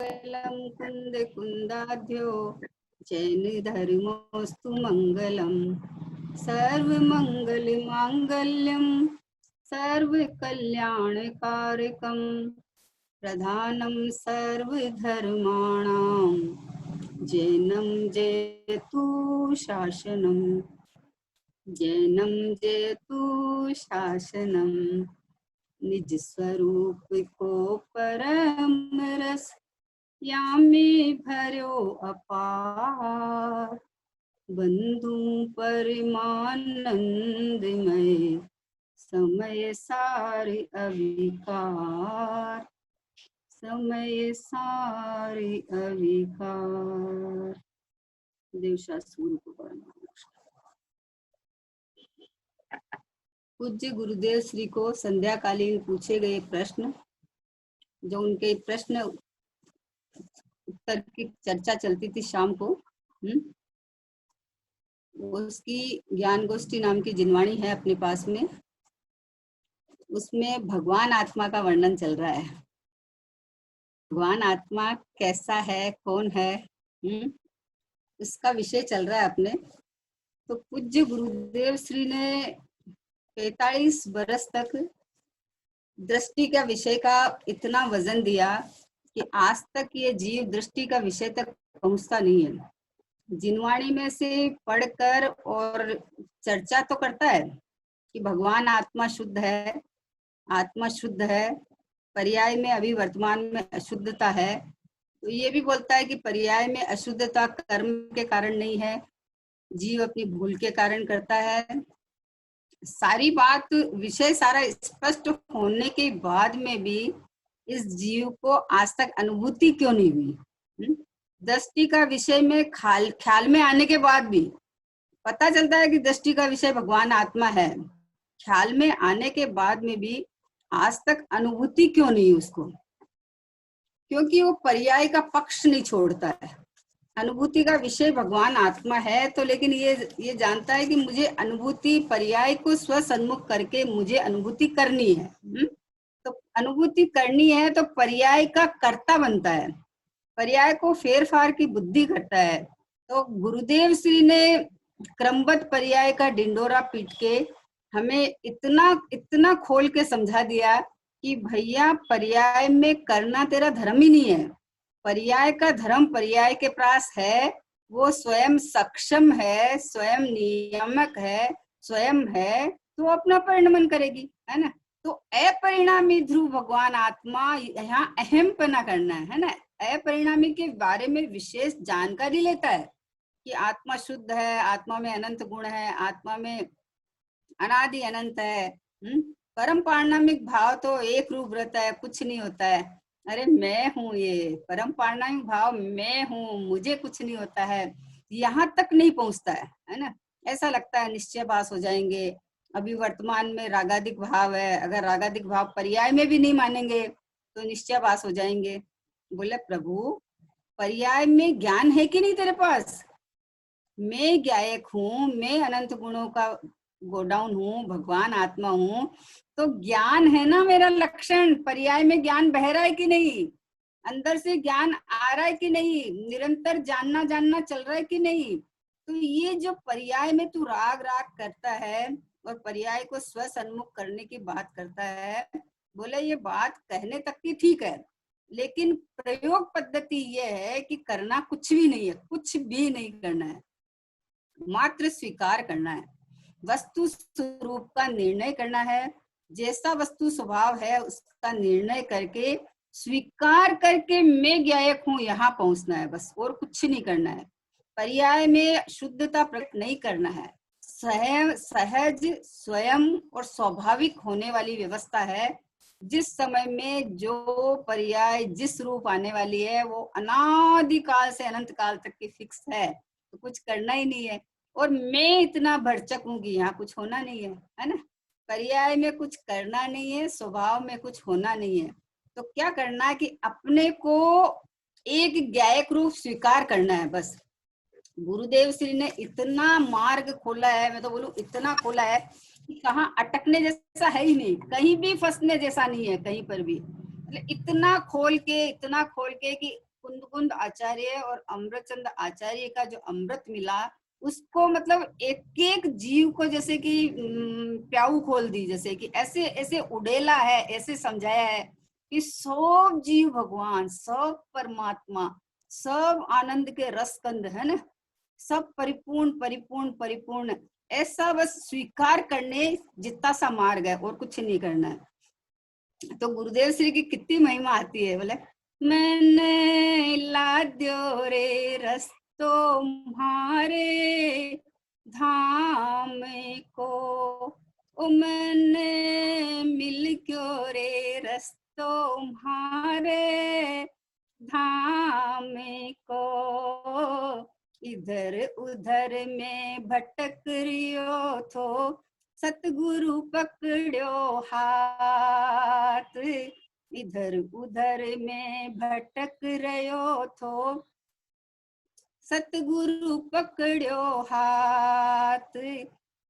कुंद कुंदाध्यो जैन धर्मोस्तु मंगलम। सर्व मंगल मांगल्यम सर्व कल्याणकारकम। प्रधानम सर्वधर्माणां जैनम जयतु शासनम। जैनम जयतु शासनम। निज स्वरूप को परम रस यामी भरो अपार। बंधु परमानंदमय समय सारे अविकार। समय सारे अविकार। देवशास्त्र को पढ़ना। पूज्य गुरुदेव श्री को संध्याकालीन पूछे गए प्रश्न, जो उनके प्रश्न उत्तर की चर्चा चलती थी शाम को, उसकी ज्ञान गोष्ठी नाम की जिनवाणी है अपने पास में। उसमें भगवान आत्मा का वर्णन चल रहा है। भगवान आत्मा कैसा है, कौन है, उसका विषय चल रहा है अपने। तो पूज्य गुरुदेव श्री ने 45 बरस तक दृष्टि का विषय का इतना वजन दिया कि आज तक ये जीव दृष्टि का विषय तक पहुंचता नहीं है। जिनवाणी में से पढ़कर और चर्चा तो करता है कि भगवान आत्मा शुद्ध है, आत्मा शुद्ध है, पर्याय में अभी वर्तमान में अशुद्धता है। तो ये भी बोलता है कि पर्याय में अशुद्धता कर्म के कारण नहीं है, जीव अपनी भूल के कारण करता है। सारी बात विषय सारा स्पष्ट होने के बाद में भी इस जीव को आज तक अनुभूति क्यों नहीं हुई? दृष्टि का विषय में ख्याल में आने के बाद भी पता चलता है कि दृष्टि का विषय भगवान आत्मा है। ख्याल में आने के बाद में भी आज तक अनुभूति क्यों नहीं उसको? क्योंकि वो पर्याय का पक्ष नहीं छोड़ता है। अनुभूति का विषय भगवान आत्मा है तो, लेकिन ये जानता है कि मुझे अनुभूति पर्याय को स्वसन्मुख करके मुझे अनुभूति करनी है। तो अनुभूति करनी है तो पर्याय का कर्ता बनता है, पर्याय को फेर फार की बुद्धि करता है। तो गुरुदेव श्री ने क्रमबद्ध पर्याय का डिंडोरा पीट के हमें इतना खोल के समझा दिया कि भैया पर्याय में करना तेरा धर्म ही नहीं है। पर्याय का धर्म पर्याय के पास है, वो स्वयं सक्षम है, स्वयं नियामक है, स्वयं है, तो अपना परिणमन करेगी, है ना। तो अपरिणामी ध्रुव भगवान आत्मा यहाँ अहमपना करना है ना। अपरिणामी के बारे में विशेष जानकारी लेता है कि आत्मा शुद्ध है, आत्मा में अनंत गुण है, आत्मा में अनादि अनंत है। परम पारणामिक भाव तो एक रूप रहता है, कुछ नहीं होता है। अरे मैं हूँ, ये परम पारणामिक भाव मैं हूँ, मुझे कुछ नहीं होता है, यहाँ तक नहीं पहुंचता है ना। ऐसा लगता है निश्चय पास हो जाएंगे। अभी वर्तमान में रागादिक भाव है, अगर रागादिक भाव पर्याय में भी नहीं मानेंगे तो निश्चय पास हो जाएंगे। बोले प्रभु पर्याय में ज्ञान है कि नहीं तेरे पास? मैं ज्ञायक हूँ, मैं अनंत गुणों का गोडाउन हूँ, भगवान आत्मा हूँ, तो ज्ञान है ना मेरा लक्षण। पर्याय में ज्ञान बह रहा है कि नहीं, अंदर से ज्ञान आ रहा है कि नहीं, निरंतर जानना चल रहा है कि नहीं। तो ये जो पर्याय में तू राग करता है और पर्याय को स्वसन्मुख करने की बात करता है, बोले ये बात कहने तक की ठीक है, लेकिन प्रयोग पद्धति ये है कि करना कुछ भी नहीं है, कुछ भी नहीं करना है, मात्र स्वीकार करना है। वस्तु स्वरूप का निर्णय करना है, जैसा वस्तु स्वभाव है उसका निर्णय करके स्वीकार करके मैं ज्ञायक हूँ यहाँ पहुंचना है, बस और कुछ नहीं करना है। पर्याय में शुद्धता प्रकट नहीं करना है। सहज स्वयं और स्वाभाविक होने वाली व्यवस्था है। जिस समय में जो पर्याय जिस रूप आने वाली है वो अनादि काल से अनंत काल तक की फिक्स है, तो कुछ करना ही नहीं है। और मैं इतना भरचक हूँ कि यहाँ कुछ होना नहीं है ना। पर्याय में कुछ करना नहीं है, स्वभाव में कुछ होना नहीं है। तो क्या करना है कि अपने को एक ज्ञायक रूप स्वीकार करना है, बस। गुरुदेव श्री ने इतना मार्ग खोला है, मैं तो बोलूं इतना खोला है कि कहाँ अटकने जैसा है ही नहीं, कहीं भी फंसने जैसा नहीं है, कहीं पर भी। इतना खोल के कि कुंद कुंद आचार्य और अमृतचंद आचार्य का जो अमृत मिला, उसको मतलब एक एक जीव को जैसे कि प्याऊ खोल दी, जैसे कि ऐसे ऐसे उड़ेला है, ऐसे समझाया है कि सब जीव भगवान, सब परमात्मा, सब आनंद के रसकंद है ना, सब परिपूर्ण परिपूर्ण परिपूर्ण, ऐसा बस स्वीकार करने जितना सा मार्ग है, और कुछ नहीं करना है। तो गुरुदेव श्री की कितनी महिमा आती है, बोले मैंने लाद्यो रे रस्तो म्हारे धाम को, ओ मैंने मिल क्यों रे रस्तो म्हारे धाम को, इधर उधर में भटक रियो थो, सतगुरु पकड़ो हाथ, इधर उधर में भटक रहो थो, सतगुरु पकड़ो हाथ,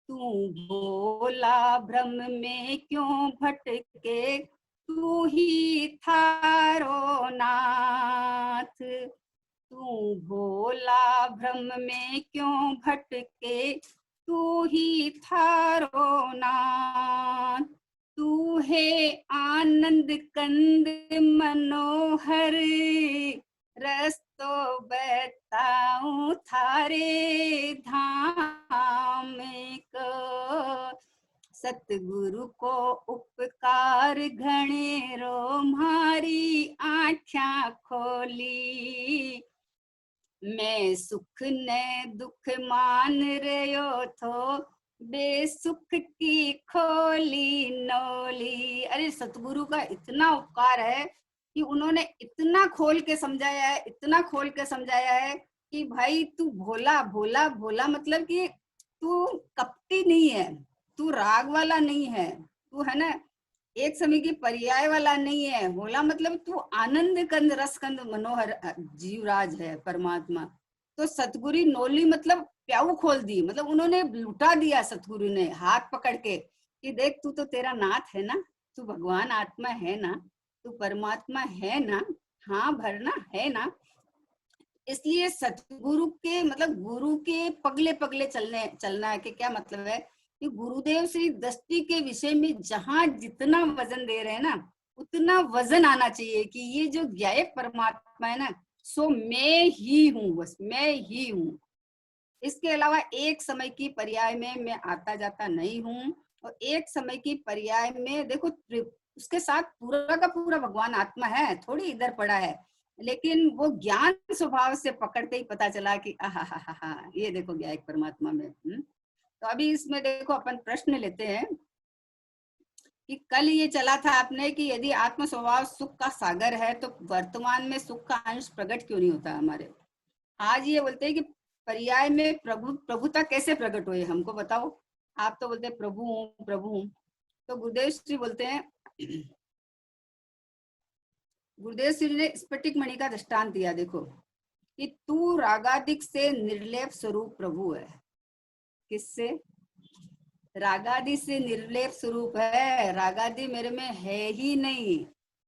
तू भोला भ्रम में क्यों भटके, तू ही थारो नाथ, तू भोला भ्रम में क्यों भटके, तू ही थारो नाथ, तू है आनंद कंद मनोहर, रस्तो बताऊं थारे धाम को, सतगुरु को उपकार घणेरो मारी आँख्या खोली, मैं सुख ने दुख मान रहो थो, बेसुख की खोली नोली। अरे सतगुरु का इतना उपकार है कि उन्होंने इतना खोल के समझाया है, इतना खोल के समझाया है कि भाई तू भोला भोला भोला, मतलब कि तू कपटी नहीं है, तू राग वाला नहीं है, तू है ना एक समय की पर्याय वाला नहीं है, भोला मतलब तू आनंद कंद रस कंद मनोहर जीवराज है परमात्मा। तो सतगुरु नोली मतलब प्याऊ खोल दी, मतलब उन्होंने लुटा दिया सतगुरु ने हाथ पकड़ के कि देख तू तो तेरा नाथ है ना, तू भगवान आत्मा है ना, तू परमात्मा है ना, हाँ भरना है ना। इसलिए सतगुरु के मतलब गुरु के पगले पगले चलना है कि क्या मतलब है कि गुरुदेव श्री दृष्टि के विषय में जहां जितना वजन दे रहे हैं ना, उतना वजन आना चाहिए कि ये जो ज्ञायक परमात्मा है ना, सो मैं ही हूँ, बस मैं ही हूँ। इसके अलावा एक समय की पर्याय में मैं आता जाता नहीं हूँ, और एक समय की पर्याय में देखो उसके साथ पूरा का पूरा भगवान आत्मा है, थोड़ी इधर पड़ा है, लेकिन वो ज्ञान स्वभाव से पकड़ते ही पता चला कि आहा ये देखो ज्ञायक परमात्मा में। तो अभी इसमें देखो अपन प्रश्न लेते हैं कि कल ये चला था आपने कि यदि आत्म स्वभाव सुख का सागर है तो वर्तमान में सुख का अंश प्रकट क्यों नहीं होता हमारे। आज ये बोलते हैं कि पर्याय में प्रभुता कैसे प्रकट हुई, हमको बताओ। आप तो बोलते प्रभु हूँ प्रभु हूँ। तो गुरुदेव श्री बोलते हैं, गुरुदेव श्री ने स्फटिक मणि का दृष्टांत दिया, देखो कि तू रागादिक से निर्लेप स्वरूप प्रभु है। किससे? रागादि से निर्लेप स्वरूप है, रागादि मेरे में है ही नहीं।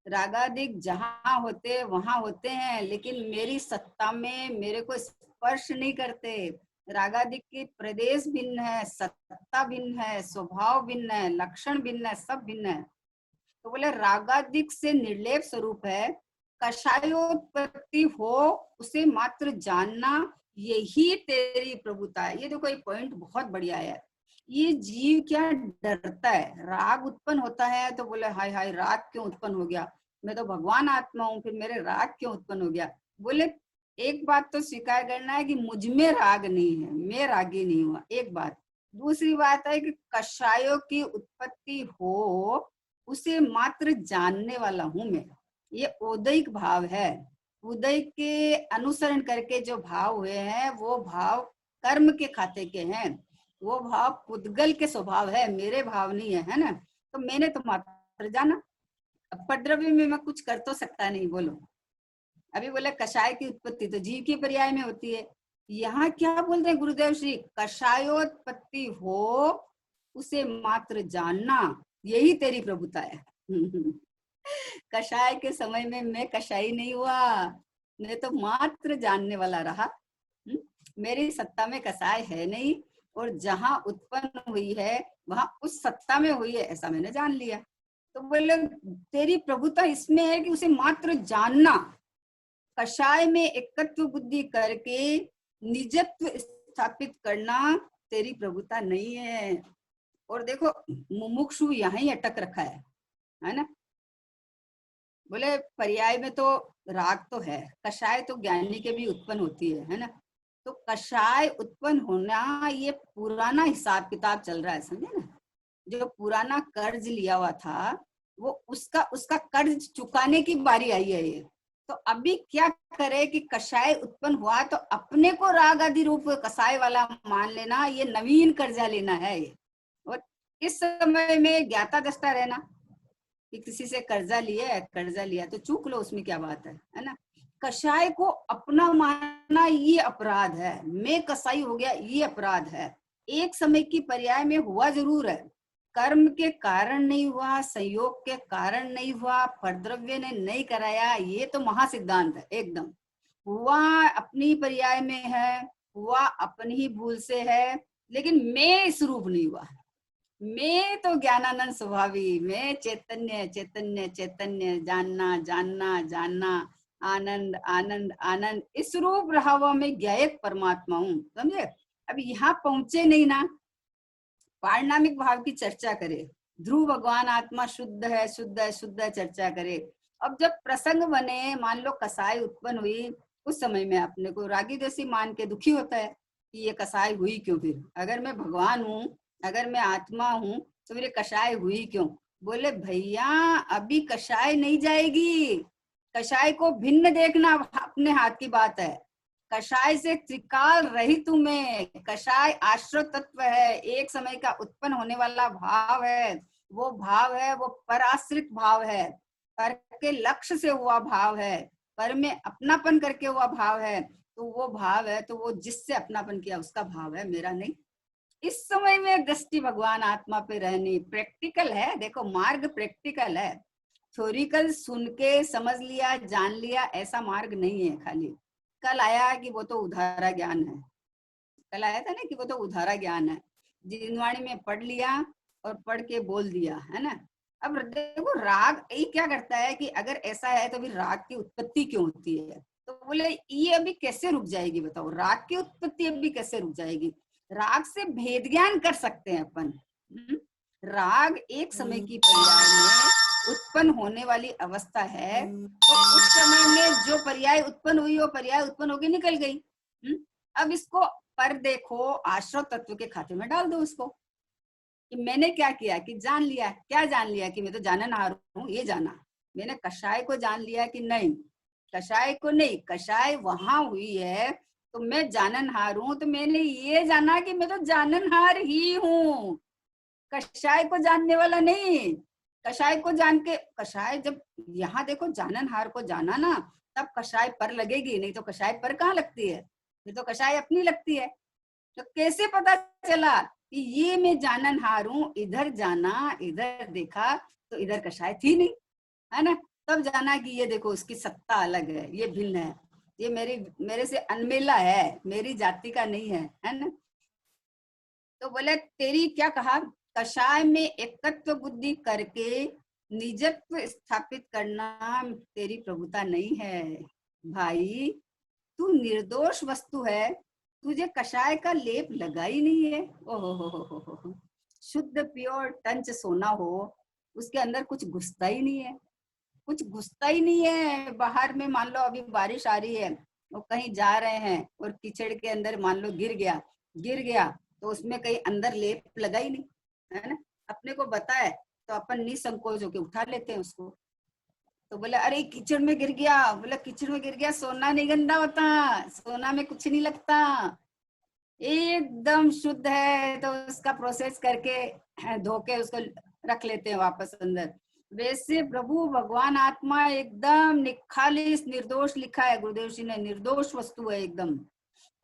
रागादिक जहां होते वहां होते हैं, लेकिन मेरी सत्ता में मेरे को स्पर्श नहीं करते। रागादिक के प्रदेश भिन्न है, सत्ता भिन्न है, स्वभाव भिन्न है, लक्षण भिन्न है, सब भिन्न है। तो बोले रागादिक से निर्लेप स्वरूप है, कषायोत्पत्ति हो उसे मात्र जानना, यही तेरी प्रभुता है। ये देखो एक पॉइंट बहुत बढ़िया है। ये जीव क्या डरता है, राग उत्पन्न होता है तो बोले हाय हाय राग क्यों उत्पन्न हो गया, मैं तो भगवान आत्मा हूँ, फिर मेरे राग क्यों उत्पन्न हो गया। बोले एक बात तो स्वीकार करना है कि मुझ में राग नहीं है, मैं रागी नहीं हुआ, एक बात। दूसरी बात है कि कषायों की उत्पत्ति हो उसे मात्र जानने वाला हूं मैं, ये औदैक भाव है। उदय के अनुसरण करके जो भाव हुए हैं वो भाव कर्म के खाते के हैं, वो भाव पुद्गल के स्वभाव है, मेरे भाव नहीं है, है ना। तो मैंने तो मात्र जाना, पद्रव्य में मैं कुछ कर तो सकता नहीं। बोलो अभी बोले कषाय की उत्पत्ति तो जीव के पर्याय में होती है, यहाँ क्या बोलते हैं गुरुदेव श्री, कषायोत्पत्ति हो उसे मात्र जानना, यही तेरी प्रभुता है। कषाय के समय में मैं कषाई नहीं हुआ, मैं तो मात्र जानने वाला रहा। मेरी सत्ता में कसाय है नहीं, और जहां उत्पन्न हुई है वहां उस सत्ता में हुई है, ऐसा मैंने जान लिया। तो बोले तेरी प्रभुता इसमें है कि उसे मात्र जानना, कषाय में एकत्व बुद्धि करके निजत्व स्थापित करना तेरी प्रभुता नहीं है। और देखो मुमुक्षु यहाँ ही अटक रखा है ना। बोले पर्याय में तो राग तो है, कषाय तो ज्ञानी के भी उत्पन्न होती है ना। तो कषाय उत्पन्न होना ये पुराना हिसाब किताब चल रहा है, समझे ना। जो पुराना कर्ज लिया हुआ था वो उसका कर्ज चुकाने की बारी आई है ये। तो अभी क्या करे कि कषाय उत्पन्न हुआ तो अपने को राग आदि रूप कषाय वाला मान लेना, ये नवीन कर्जा लेना है ये। और इस समय में ज्ञाता दृष्टा रहना कि किसी से कर्जा लिया तो चूक लो, उसमें क्या बात है ना। कषाय को अपना मानना ये अपराध है, मैं कसाई हो गया ये अपराध है। एक समय की पर्याय में हुआ जरूर है, कर्म के कारण नहीं हुआ, संयोग के कारण नहीं हुआ, परद्रव्य ने नहीं कराया, ये तो महासिद्धांत है एकदम। हुआ अपनी पर्याय में है, हुआ अपनी ही भूल से है, लेकिन मैं इस रूप नहीं हुआ। मैं तो ज्ञानानंद स्वभावी, मैं चैतन्य चैतन्य चैतन्य, जानना जानना जानना, आनंद आनंद आनंद, इस रूप रहा हुआ मैं ज्ञायक परमात्मा हूँ, समझे। अब यहाँ पहुंचे नहीं ना, पारिणामिक भाव की चर्चा करे, ध्रुव भगवान आत्मा शुद्ध है शुद्ध है शुद्ध है चर्चा करे। अब जब प्रसंग बने, मान लो कसाई उत्पन्न हुई, उस समय में अपने को रागी देसी मान के दुखी होता है कि ये कसाई हुई क्यों। फिर अगर मैं भगवान हूँ, अगर मैं आत्मा हूँ, तो फिर कषाय हुई क्यों। बोले भैया अभी कषाय नहीं जाएगी, कषाय को भिन्न देखना अपने हाथ की बात है। कषाय से त्रिकाल रहित हूं मैं, कषाय आश्रय तत्व है, एक समय का उत्पन्न होने वाला भाव है, वो भाव है वो पराश्रित भाव है, पर के लक्ष्य से हुआ भाव है, पर में अपनापन करके हुआ भाव है। तो वो भाव है, तो वो जिससे अपनापन किया उसका भाव है, मेरा नहीं। इस समय में दृष्टि भगवान आत्मा पे रहनी प्रैक्टिकल है। देखो मार्ग प्रैक्टिकल है, थ्योरिकल सुन के समझ लिया जान लिया ऐसा मार्ग नहीं है खाली। कल आया कि वो तो उधारा ज्ञान है, कल आया था ना कि वो तो उधारा ज्ञान है, जिनवाणी में पढ़ लिया और पढ़ के बोल दिया, है ना। अब देखो राग ये क्या करता है कि अगर ऐसा है तो फिर राग की उत्पत्ति क्यों होती है। तो बोले ये अभी कैसे रुक जाएगी, बताओ राग की उत्पत्ति अभी कैसे रुक जाएगी। राग से भेद ज्ञान कर सकते हैं अपन। राग एक समय की पर्याय में उत्पन्न होने वाली अवस्था है, तो उस समय में जो पर्याय उत्पन्न हुई वो पर्याय उत्पन्न होकर निकल गई। अब इसको पर देखो, आश्रव तत्व के खाते में डाल दो उसको कि मैंने क्या किया कि जान लिया। क्या जान लिया कि मैं तो जाननहार हूँ, ये जाना। मैंने कषाय को जान लिया कि नहीं, कषाय को नहीं, कषाय वहां हुई है तो मैं जाननहार हूँ, तो मैंने ये जाना कि मैं तो जाननहार ही हूँ, कषाय को जानने वाला नहीं। कषाय को जान के, कषाय जब यहाँ देखो जाननहार को जाना ना, तब कषाय पर लगेगी, नहीं तो कषाय पर कहाँ लगती है, ये तो कषाय अपनी लगती है। तो कैसे पता चला कि ये मैं जाननहार हूँ, इधर जाना इधर देखा तो इधर कषाय थी नहीं, है ना। तब जाना कि ये देखो उसकी सत्ता अलग है, ये भिन्न है, ये मेरे से अनमेला है, मेरी जाति का नहीं है ना। तो बोले तेरी क्या कहा, कषाय में एकत्व बुद्धि करके निजत्व स्थापित करना तेरी प्रभुता नहीं है भाई। तू निर्दोष वस्तु है, तुझे कषाय का लेप लगा ही नहीं है। ओहो हो। शुद्ध प्योर टंच सोना हो, उसके अंदर कुछ घुसता ही नहीं है, कुछ घुसता ही नहीं है। बाहर में मान लो अभी बारिश आ रही है, वो कहीं जा रहे हैं और कीचड़ के अंदर मान लो गिर गया तो उसमें कहीं अंदर लेप लगा ही नहीं, है ना। अपने को बताए तो अपन निसंकोच होके उठा लेते हैं उसको। तो बोले अरे कीचड़ में गिर गया, बोले कीचड़ में गिर गया, सोना नहीं गंदा होता, सोना में कुछ नहीं लगता, एकदम शुद्ध है। तो उसका प्रोसेस करके धो के उसको रख लेते हैं वापस अंदर। वैसे प्रभु भगवान आत्मा एकदम निखालिस निर्दोष लिखा है गुरुदेव जी ने, निर्दोष वस्तु है एकदम,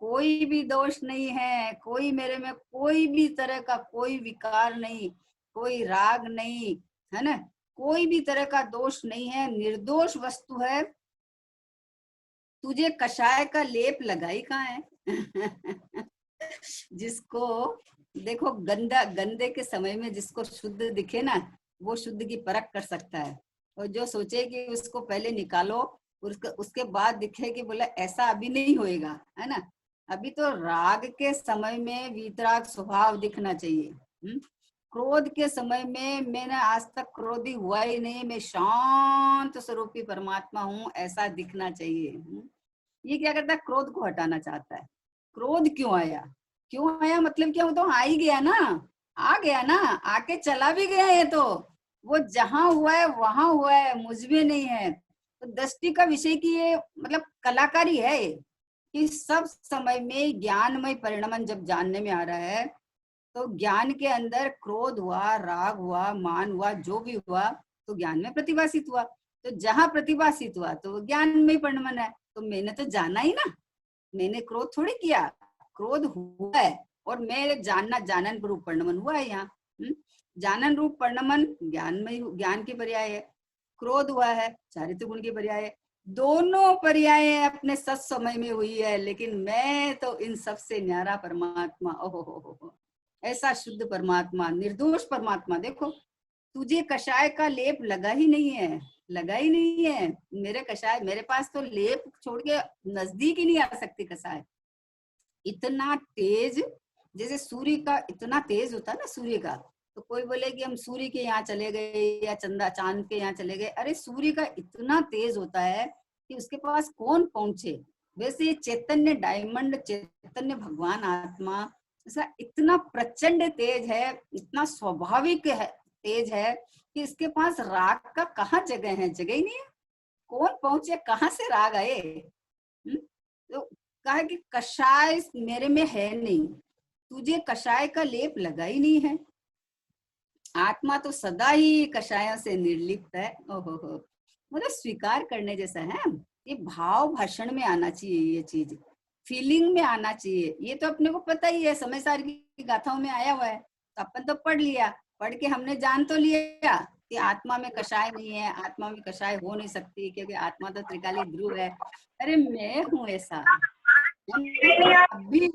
कोई भी दोष नहीं है, कोई मेरे में कोई भी तरह का कोई विकार नहीं, कोई राग नहीं, है ना, कोई भी तरह का दोष नहीं है, निर्दोष वस्तु है। तुझे कषाय का लेप लगाई कहाँ है? जिसको देखो, गंदा गंदे के समय में जिसको शुद्ध दिखे ना, वो शुद्ध की परख कर सकता है। और जो सोचे कि उसको पहले निकालो, उसके बाद दिखे कि बोला ऐसा अभी नहीं होएगा, है ना। अभी तो राग के समय में वीतराग स्वभाव दिखना चाहिए। क्रोध के समय में मैंने आज तक क्रोधी हुआ ही नहीं, मैं शांत स्वरूपी परमात्मा हूँ, ऐसा दिखना चाहिए। ये क्या करता है, क्रोध को हटाना चाहता है। क्रोध क्यों आया, क्यों आया मतलब क्या, वो तो आ ही गया ना, आ गया ना, आके चला भी गया है। तो वो जहां हुआ है वहां हुआ है, मुझ में नहीं है। तो दृष्टि का विषय की ये मतलब कलाकारी है कि सब समय में ज्ञानमय परिणमन जब जानने में आ रहा है, तो ज्ञान के अंदर क्रोध हुआ, राग हुआ, मान हुआ, जो भी हुआ तो ज्ञान में प्रतिभासित हुआ। तो जहां प्रतिभासित हुआ तो वो ज्ञान में परिणमन है। तो मैंने तो जाना ही ना, मैंने क्रोध थोड़ी किया, क्रोध हुआ है और मैं जानना, जानन रूप परिणमन हुआ है यहाँ। जानन रूप परिणमन ज्ञान में, ज्ञान की पर्याय है। क्रोध हुआ है चारित्र गुण की पर्याय है। दोनों पर्याय अपने सत समय में हुई है, लेकिन मैं तो इन सबसे न्यारा परमात्मा, ओहो हो, ऐसा शुद्ध परमात्मा, निर्दोष परमात्मा। देखो, तुझे कषाय का लेप लगा ही नहीं है, लगा ही नहीं है। मेरे कषाय, मेरे पास तो लेप छोड़ के नजदीक ही नहीं आ सकती कषाय। इतना तेज, जैसे सूर्य का इतना तेज होता है ना सूर्य का, तो कोई बोले कि हम सूर्य के यहाँ चले गए या चंदा चांद के यहाँ चले गए, अरे सूर्य का इतना तेज होता है कि उसके पास कौन पहुंचे। वैसे ये चैतन्य डायमंड, चैतन्य भगवान आत्मा ऐसा इतना प्रचंड तेज है, इतना स्वाभाविक है, तेज है कि इसके पास राग का कहाँ जगह है, जगह ही नहीं है। कौन पहुंचे, कहाँ से राग आए। तो कहा कि कषाय मेरे में है नहीं, तुझे कषाय का लेप लगा ही नहीं है। आत्मा तो सदा ही कषायों से निर्लिप्त है। ओहो हो, मतलब स्वीकार करने जैसा है। ये भाव भाषण में आना चाहिए, ये चीज फीलिंग में आना चाहिए। ये तो अपने को पता ही है, समय सार की गाथाओं में आया हुआ है, तो अपन तो पढ़ लिया, पढ़ के हमने जान तो लिया कि आत्मा में कषाय नहीं है, आत्मा में कषाय हो नहीं सकती, क्योंकि आत्मा तो त्रिकाली ध्रुव है। अरे मैं हूँ ऐसा, अभी।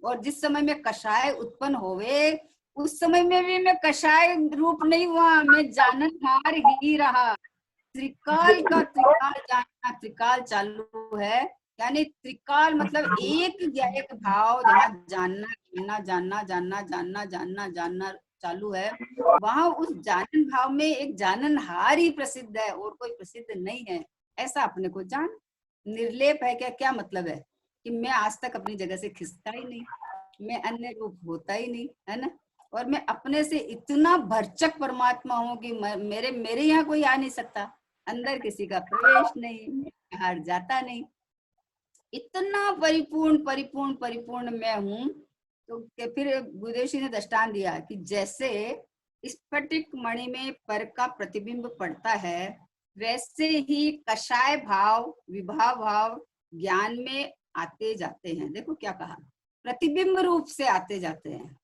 और जिस समय में कषाय उत्पन्न होवे, उस समय में भी मैं कषाय रूप नहीं हुआ, मैं जाननहार ही रहा। त्रिकाल का त्रिकाल जानना, त्रिकाल चालू है। यानी त्रिकाल मतलब एक भाव, जहाँ जानना जानना जानना जानना जानना जानना जानना चालू है, वहां उस जानन भाव में एक जाननहार ही प्रसिद्ध है, और कोई प्रसिद्ध नहीं है। ऐसा अपने को जान। निर्लेप है क्या, क्या मतलब है कि मैं आज तक अपनी जगह से खिसका ही नहीं, मैं अन्य रूप होता ही नहीं, है ना। और मैं अपने से इतना भरचक परमात्मा हूँ कि मेरे मेरे यहाँ कोई आ नहीं सकता, अंदर किसी का प्रवेश नहीं, बाहर जाता नहीं। इतना परिपूर्ण परिपूर्ण परिपूर्ण मैं हूँ। तो फिर गुरुदेव जी ने दृष्टांत दिया कि जैसे स्फटिक मणि में पर का प्रतिबिंब पड़ता है, वैसे ही कषाय भाव, विभाव भाव ज्ञान में आते जाते हैं। देखो क्या कहा, प्रतिबिंब रूप से आते जाते हैं।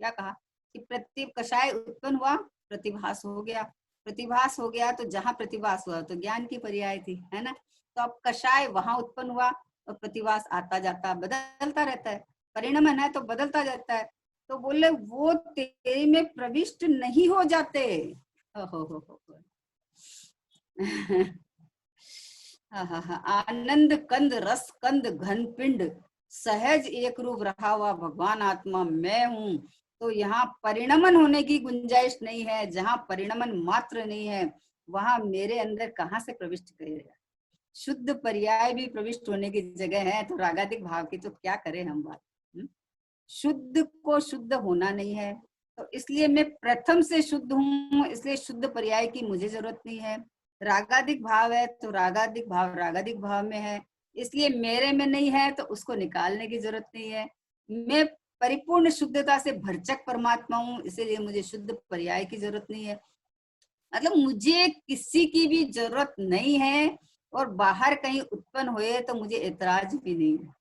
क्या कहा कि प्रति कषाय उत्पन्न हुआ, प्रतिभास हो गया, प्रतिभास हो गया, तो जहां प्रतिभास हुआ तो ज्ञान की पर्याय थी, है ना। तो अब कषाय वहां उत्पन्न हुआ और प्रतिभास आता जाता बदलता रहता है, परिणमन है तो बदलता जाता है। तो बोले वो तेरे में प्रविष्ट नहीं हो जाते। हो। आनंद कंद, रस कंद, घन पिंड, सहज एक रूप रहा हुआ भगवान आत्मा मैं हूँ। तो यहाँ परिणमन होने की गुंजाइश नहीं है। जहाँ परिणमन मात्र नहीं है, वहां मेरे अंदर कहाँ से प्रविष्ट करेगा। शुद्ध पर्याय भी प्रविष्ट होने की जगह है, तो रागादिक भाव की तो क्या करें हम बात। शुद्ध को शुद्ध होना नहीं है, तो इसलिए मैं प्रथम से शुद्ध हूँ, इसलिए शुद्ध पर्याय की मुझे जरूरत नहीं है। रागादिक भाव है तो रागादिक भाव रागादिक भाव में है, इसलिए मेरे में नहीं है, तो उसको निकालने की जरूरत नहीं है। मैं परिपूर्ण शुद्धता से भरचक परमात्मा हूँ, इसीलिए मुझे शुद्ध पर्याय की जरूरत नहीं है। मतलब मुझे किसी की भी जरूरत नहीं है, और बाहर कहीं उत्पन्न हुए तो मुझे ऐतराज भी नहीं है,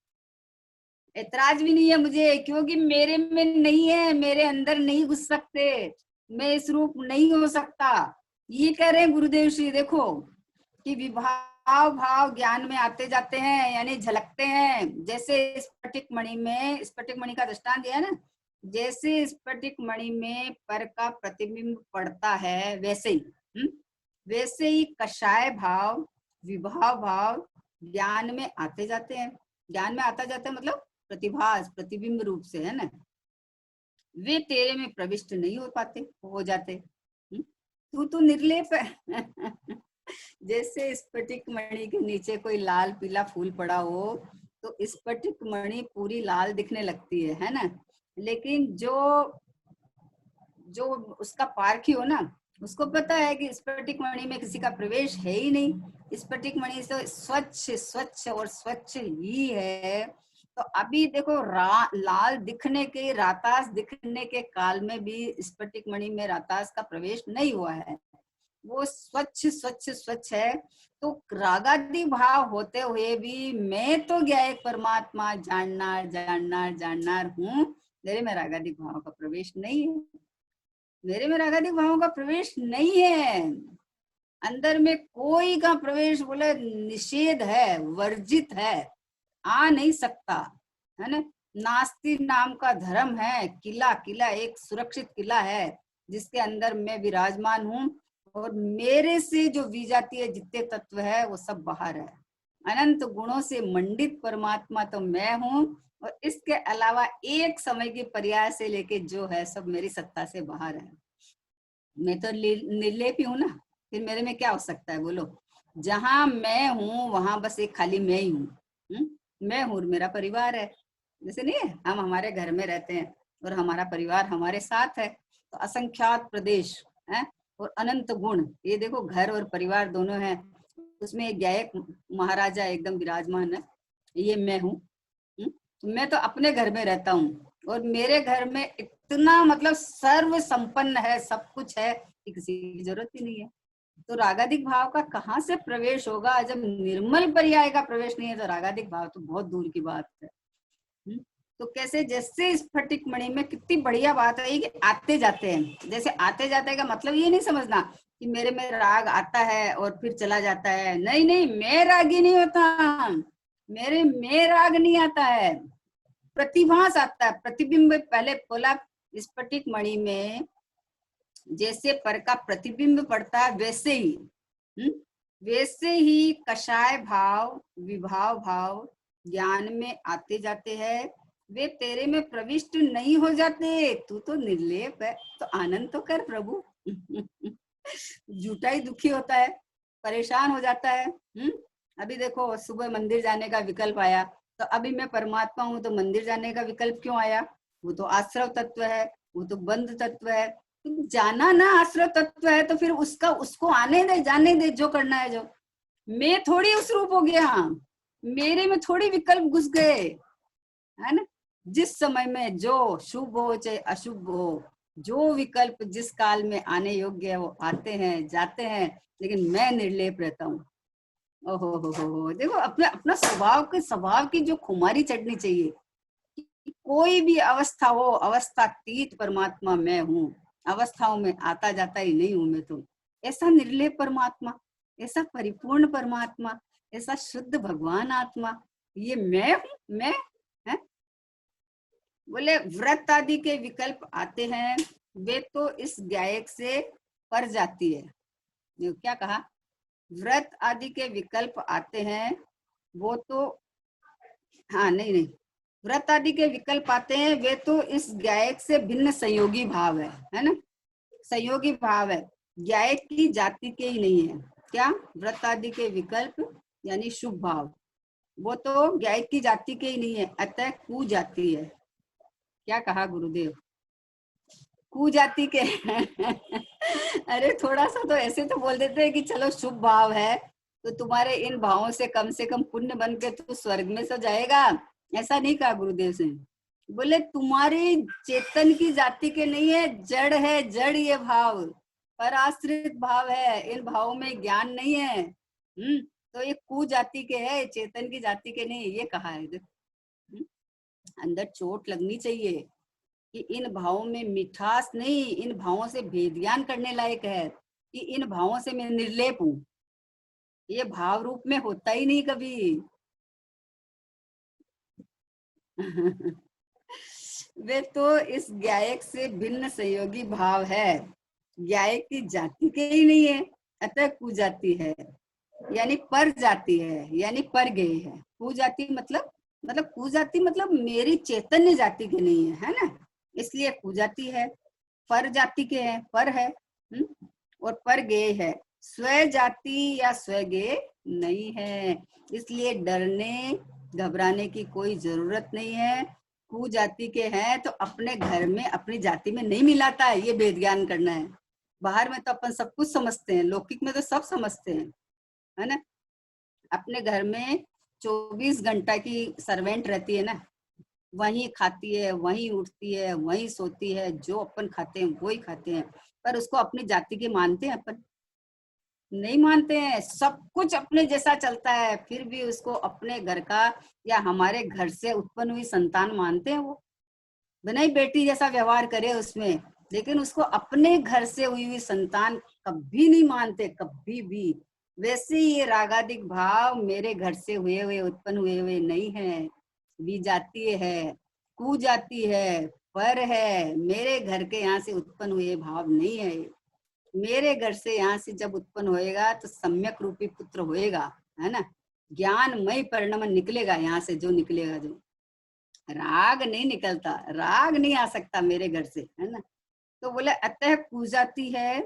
ऐतराज भी नहीं है मुझे, क्योंकि मेरे में नहीं है, मेरे अंदर नहीं घुस सकते, मैं इस रूप नहीं हो सकता। ये कह रहे हैं गुरुदेव श्री। देखो कि विभाग विभाव भाव ज्ञान में आते जाते हैं, यानी झलकते हैं। जैसे स्फटिक मणि में, स्फटिक मणि का दृष्टांत दिया है ना, जैसे स्फटिक मणि में पर का प्रतिबिंब पड़ता है वैसे ही वैसे ही कषाय भाव विभाव भाव ज्ञान में आते जाते हैं। ज्ञान में आता जाता है मतलब प्रतिभास प्रतिबिंब रूप से, है ना। वे तेरे में प्रविष्ट नहीं हो पाते, हो जाते। तू तो निर्लेप है। जैसे स्फटिक मणि के नीचे कोई लाल पीला फूल पड़ा हो तो स्फटिक मणि पूरी लाल दिखने लगती है ना। लेकिन जो जो उसका पारखी हो ना, उसको पता है कि स्फटिक मणि में किसी का प्रवेश है ही नहीं। स्फटिक मणि से स्वच्छ स्वच्छ और स्वच्छ ही है। तो अभी देखो लाल दिखने के, रातास दिखने के काल में भी स्फटिक मणि में रातास का प्रवेश नहीं हुआ है, वो स्वच्छ स्वच्छ स्वच्छ है। तो रागादि भाव होते हुए भी मैं तो क्या एक परमात्मा जानना जानना जानना हूँ, मेरे में रागादि भाव का प्रवेश नहीं है। मेरे में रागादि भावों का प्रवेश नहीं है। अंदर में कोई का प्रवेश बोले निषेध है, वर्जित है, आ नहीं सकता, है ना। नास्ति नाम का धर्म है, किला किला एक सुरक्षित किला है जिसके अंदर मैं विराजमान हूँ, और मेरे से जो विजातीय जितने तत्व है वो सब बाहर है। अनंत गुणों से मंडित परमात्मा तो मैं हूँ, और इसके अलावा एक समय की पर्याय से लेके जो है सब मेरी सत्ता से बाहर है। मैं तो निर्लेप ही हूँ ना, फिर मेरे में क्या हो सकता है बोलो। जहां मैं हूँ वहां बस एक खाली मैं ही हूँ। मैं हूँ, मेरा परिवार है। जैसे नहीं है, हम हमारे घर में रहते हैं और हमारा परिवार हमारे साथ है, तो असंख्यात प्रदेश है और अनंत गुण, ये देखो घर और परिवार दोनों है। उसमें एक गायक महाराजा एकदम विराजमान है, ये मैं हूँ। मैं तो अपने घर में रहता हूँ और मेरे घर में इतना मतलब सर्व संपन्न है, सब कुछ है कि किसी की जरूरत ही नहीं है। तो रागादिक भाव का कहाँ से प्रवेश होगा, जब निर्मल पर्याय का प्रवेश नहीं है तो रागादिक भाव तो बहुत दूर की बात है। तो कैसे, जैसे स्फटिक मणि में कितनी बढ़िया बात है कि आते जाते हैं। जैसे आते जाते का मतलब ये नहीं समझना कि मेरे में राग आता है और फिर चला जाता है, नहीं नहीं, मैं रागी नहीं होता, मेरे में राग नहीं आता है, प्रतिभास आता है, प्रतिबिंब। पहले बोला स्फटिक मणि में जैसे पर का प्रतिबिंब पड़ता है वैसे ही वैसे ही कषाय भाव विभाव भाव ज्ञान में आते जाते हैं, वे तेरे में प्रविष्ट नहीं हो जाते। तू तो निर्लेप है, तो आनंद तो कर प्रभु। झूठा ही दुखी होता है, परेशान हो जाता है। अभी देखो सुबह मंदिर जाने का विकल्प आया, तो अभी मैं परमात्मा हूँ तो मंदिर जाने का विकल्प क्यों आया? वो तो आश्रव तत्व है, वो तो बंध तत्व है। जाना ना आश्रव तत्व है तो फिर उसका उसको आने दे, जाने दे, जो करना है जो। मैं थोड़ी उस रूप हो गया, मेरे में थोड़ी विकल्प घुस गए, है ना। जिस समय में जो शुभ हो चाहे अशुभ हो, जो विकल्प जिस काल में आने योग्य है वो आते हैं जाते हैं, लेकिन मैं निर्लेप रहता हूँ। ओहो हो, देखो अपने अपना स्वभाव की जो खुमारी चढ़नी चाहिए। कोई भी अवस्था हो, अवस्थातीत परमात्मा मैं हूँ, अवस्थाओं में आता जाता ही नहीं हूं मैं तो। ऐसा निर्लेप परमात्मा, ऐसा परिपूर्ण परमात्मा, ऐसा शुद्ध भगवान आत्मा, ये मैं हूँ, मैं है। बोले व्रत आदि के विकल्प आते हैं, वे तो इस गायक से पर जाती है। क्या कहा? व्रत आदि के विकल्प आते हैं, वो तो, हाँ नहीं नहीं, व्रत आदि के विकल्प आते हैं, वे तो इस गायक से भिन्न संयोगी भाव है ना। संयोगी भाव है, गायक की जाति के ही नहीं है। क्या? व्रत आदि के विकल्प यानी शुभ भाव, वो तो गायक की जाति के ही नहीं है, अतः कु जाति है। क्या कहा गुरुदेव? कु जाति के। अरे थोड़ा सा तो ऐसे तो बोल देते हैं कि चलो शुभ भाव है तो तुम्हारे इन भावों से कम पुण्य बन के तू स्वर्ग में तो जाएगा, ऐसा नहीं कहा गुरुदेव से। बोले तुम्हारी चेतन की जाति के नहीं है, जड़ है, जड़ ये भाव पराश्रित भाव है, इन भावों में ज्ञान नहीं है। तो ये कु जाति के है, चेतन की जाति के नहीं, ये कहा है। अंदर चोट लगनी चाहिए कि इन भावों में मिठास नहीं, इन भावों से भेद ज्ञान करने लायक है कि इन भावों से मैं निर्लेप हूँ, ये भाव रूप में होता ही नहीं कभी। वे तो इस गायक से भिन्न संयोगी भाव है, गायक की जाति के ही नहीं है, अतः कुजाति है, यानी पर जाति है, यानी पर गए है। कुजाति मतलब कुजाति मतलब मेरी चैतन्य जाति के नहीं है ना, इसलिए कुजाति है। पर जाति के है, पर है, और पर गेय है, स्व जाति या स्व गेय नहीं है, इसलिए डरने घबराने की कोई जरूरत नहीं है। कुजाति के हैं तो अपने घर में अपनी जाति में नहीं मिलाता है, ये वेद ज्ञान करना है। बाहर में तो अपन सब कुछ समझते हैं, लौकिक में तो सब समझते हैं, है ना। अपने घर में 24 घंटा की सर्वेंट रहती है ना, वही खाती है, वही उठती है, वही सोती है, जो अपन खाते हैं वही खाते हैं, पर उसको अपनी जाति के मानते हैं अपन? नहीं मानते हैं। सब कुछ अपने जैसा चलता है, फिर भी उसको अपने घर का या हमारे घर से उत्पन्न हुई संतान मानते हैं। वो भले ही बेटी जैसा व्यवहार करे उसमें, लेकिन उसको अपने घर से हुई हुई संतान कभी नहीं मानते, कभी भी। वैसे ही ये रागादिक भाव मेरे घर से हुए हुए उत्पन्न हुए हुए नहीं है, विजातीय है, कुजाती है, पर है, मेरे घर के यहाँ से उत्पन्न हुए भाव नहीं है। मेरे घर से यहाँ से जब उत्पन्न होएगा तो सम्यक रूपी पुत्र होएगा, है ना। ज्ञानमय परिणमन निकलेगा यहाँ से, जो निकलेगा, जो राग नहीं निकलता, राग नहीं आ सकता मेरे घर से, है ना। तो बोले अतः कुजाति है,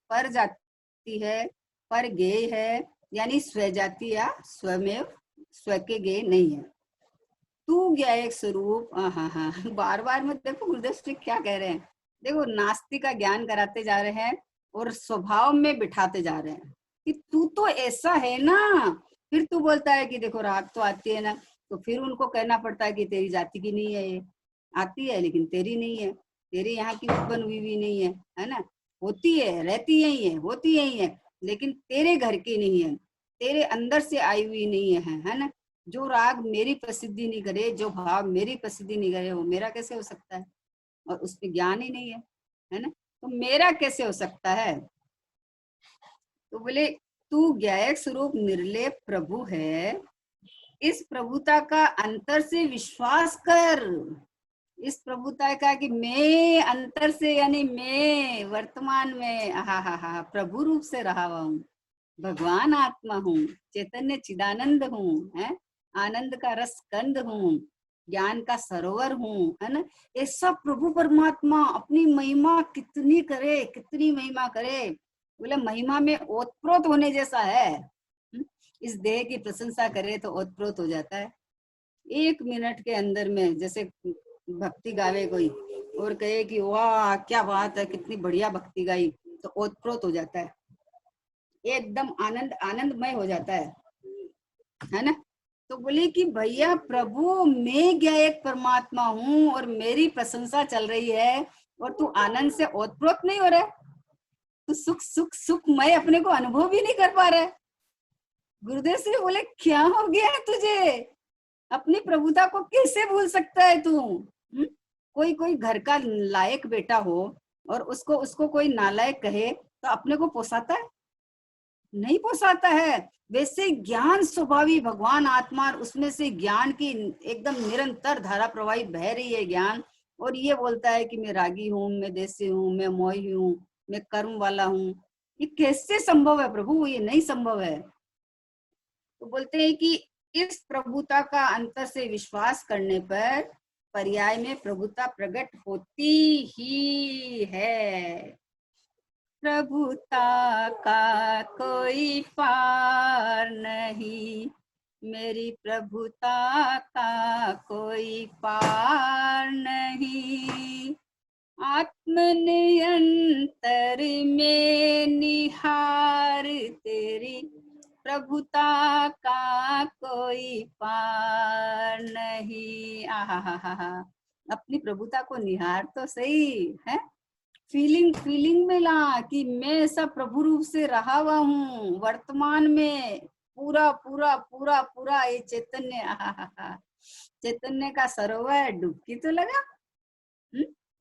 पर जाति है, पर गेय है, यानी स्वजाति या स्वमेव स्व के गेय नहीं है। तू ज्ञायक स्वरूप, हाँ हाँ, बार बार में देखो गुरुदेव श्री क्या कह रहे हैं। देखो नास्तिक का ज्ञान कराते जा रहे हैं और स्वभाव में बिठाते जा रहे हैं कि तू तो ऐसा है ना। फिर तू बोलता है कि देखो राग तो आती है ना, तो फिर उनको कहना पड़ता है कि तेरी जाति की नहीं है, ये आती है लेकिन तेरी नहीं है, तेरी यहाँ की उत्पन्न हुई भी नहीं है ना। होती है, रहती यही है, होती यही है, लेकिन तेरे घर की नहीं है, तेरे अंदर से आई हुई नहीं है ना। जो राग मेरी प्रसिद्धि नहीं करे, जो भाव मेरी प्रसिद्धि नहीं करे, वो मेरा कैसे हो सकता है? और उसमें ज्ञान ही नहीं है ना, तो मेरा कैसे हो सकता है? तो बोले तू ज्ञायक स्वरूप निर्लेप प्रभु है, इस प्रभुता का अंतर से विश्वास कर। इस प्रभुता का कि मैं अंतर से, यानी मैं वर्तमान में हा हा हा प्रभु रूप से रहा हुआ हूँ, भगवान आत्मा हूँ, चैतन्य चिदानंद हूँ, है आनंद का रस कंद हूँ, ज्ञान का सरोवर हूँ, है ना। ऐसा प्रभु परमात्मा अपनी महिमा कितनी करे, कितनी महिमा करे। बोले महिमा में ओतप्रोत होने जैसा है। इस देह की प्रशंसा करे तो ओतप्रोत हो जाता है। 1 मिनट के अंदर में जैसे भक्ति गावे कोई और कहे कि वाह क्या बात है, कितनी बढ़िया भक्ति गाई, तो ओतप्रोत हो जाता है, एकदम आनंदमय हो जाता है ना। तो बोले कि भैया प्रभु मैं क्या एक परमात्मा हूँ और मेरी प्रशंसा चल रही है और तू आनंद से ओतप्रोत नहीं हो रहा है, तू सुख सुख सुख मैं अपने को अनुभव भी नहीं कर पा रहा है। गुरुदेव से बोले क्या हो गया है तुझे, अपनी प्रभुता को कैसे भूल सकता है तू? कोई कोई घर का लायक बेटा हो और उसको उसको कोई नालायक कहे तो अपने को पोसाता है? नहीं पोसाता है। वैसे ज्ञान स्वभावी भगवान आत्मा, उसमें से ज्ञान की एकदम निरंतर धारा प्रवाहित बह रही है ज्ञान, और ये बोलता है कि मैं रागी हूँ, मैं देसी हूँ, मैं मोही हूँ, मैं कर्म वाला हूँ। ये कैसे संभव है प्रभु? ये नहीं संभव है। तो बोलते हैं कि इस प्रभुता का अंतर से विश्वास करने पर पर्याय में प्रभुता प्रकट होती ही है। प्रभुता का कोई पार नहीं, मेरी प्रभुता का कोई पार नहीं। आत्मनियंतर में निहार तेरी प्रभुता का कोई पार नहीं। आहा हा हा हा, अपनी प्रभुता को निहार तो सही है, फीलिंग में ला कि मैं सब प्रभु रूप से रहा हुआ हूँ वर्तमान में, पूरा पूरा पूरा पूरा ये चैतन्य, आहा चैतन्य का सरोवर। डुबकी तो लगा,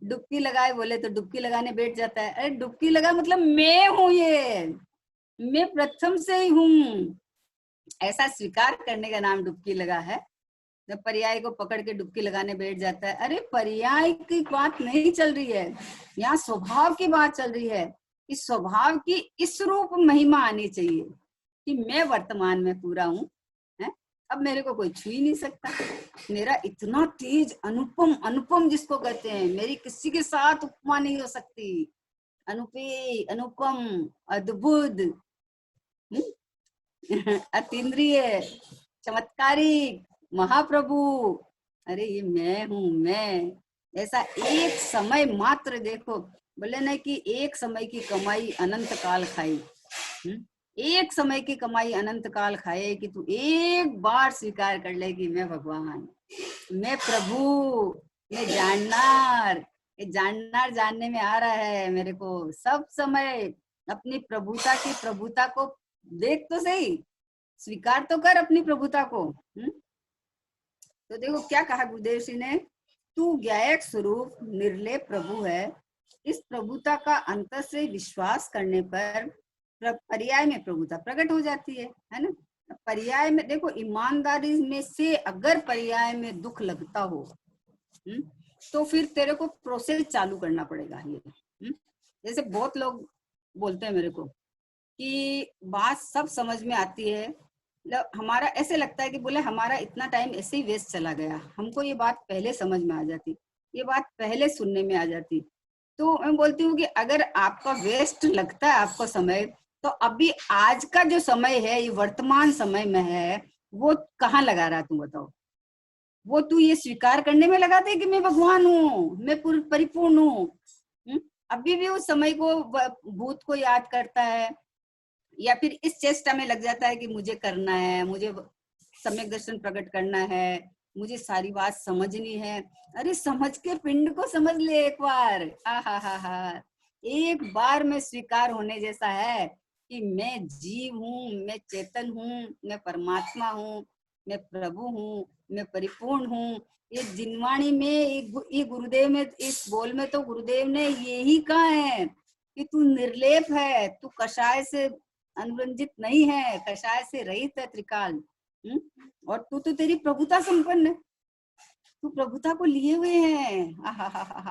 डुबकी लगाए बोले तो डुबकी लगाने बैठ जाता है। अरे डुबकी लगा मतलब मैं हूँ, ये मैं प्रथम से ही हूँ, ऐसा स्वीकार करने का नाम डुबकी लगा है। जब पर्याय को पकड़ के डुबकी लगाने बैठ जाता है, अरे पर्याय की बात नहीं चल रही है, यहाँ स्वभाव की बात चल रही है। इस स्वभाव की इस रूप महिमा आनी चाहिए कि मैं वर्तमान में पूरा हूँ, है, अब मेरे को कोई छू ही नहीं सकता। मेरा इतना तेज अनुपम, अनुपम जिसको कहते हैं, मेरी किसी के साथ उपमा नहीं हो सकती। अनुपेय, अनुपम, अद्भुत, अतीन्द्रिय, चमत्कारिक, महाप्रभु। अरे ये मैं हूँ, मैं। ऐसा एक समय मात्र देखो, बोले ना कि एक समय की कमाई अनंत काल खाई। एक समय की कमाई अनंत काल खाए कि तू एक बार स्वीकार कर ले कि मैं भगवान, मैं प्रभु, मैं जाननार। ये जाननार जानने में आ रहा है मेरे को। सब समय अपनी प्रभुता की प्रभुता को देख तो सही, स्वीकार तो कर अपनी प्रभुता को। तो देखो क्या कहा गुरुदेव जी ने, तू ज्ञायक स्वरूप निर्लेप प्रभु है। इस प्रभुता का अंतर से विश्वास करने पर पर्याय में प्रभुता प्रकट हो जाती है ना। पर्याय में देखो, ईमानदारी में से अगर पर्याय में दुख लगता हो, तो फिर तेरे को प्रोसेस चालू करना पड़ेगा। ये जैसे बहुत लोग बोलते हैं मेरे को कि बात सब समझ में आती है, हमारा ऐसे लगता है कि बोले हमारा इतना टाइम ऐसे ही वेस्ट चला गया, हमको ये बात पहले समझ में आ जाती, ये बात पहले सुनने में आ जाती। तो मैं बोलती हूँ कि अगर आपका वेस्ट लगता है आपको समय, तो अभी आज का जो समय है, ये वर्तमान समय में है, वो कहाँ लगा रहा तू बताओ। वो तू ये स्वीकार करने में लगाते कि मैं भगवान हूँ, मैं परिपूर्ण हूँ। अभी भी उस समय को, भूत को याद करता है, या फिर इस चेष्टा में लग जाता है कि मुझे करना है, मुझे सम्यक दर्शन प्रकट करना है, मुझे सारी बात समझनी है। अरे समझ के पिंड को समझ ले एक बार। हा, एक बार में स्वीकार होने जैसा है कि मैं जीव हूँ, मैं चेतन हूँ, मैं परमात्मा हूँ, मैं प्रभु हूँ, मैं परिपूर्ण हूँ। ये जिनवाणी में, ये गुरुदेव में, इस बोल में तो गुरुदेव ने यही कहा है कि तू निर्लेप है, तू कषाय से अनुरंजित नहीं है, कषाय से रहित है त्रिकाल। और तू तो तेरी प्रभुता संपन्न है, तू प्रभुता को लिए हुए है।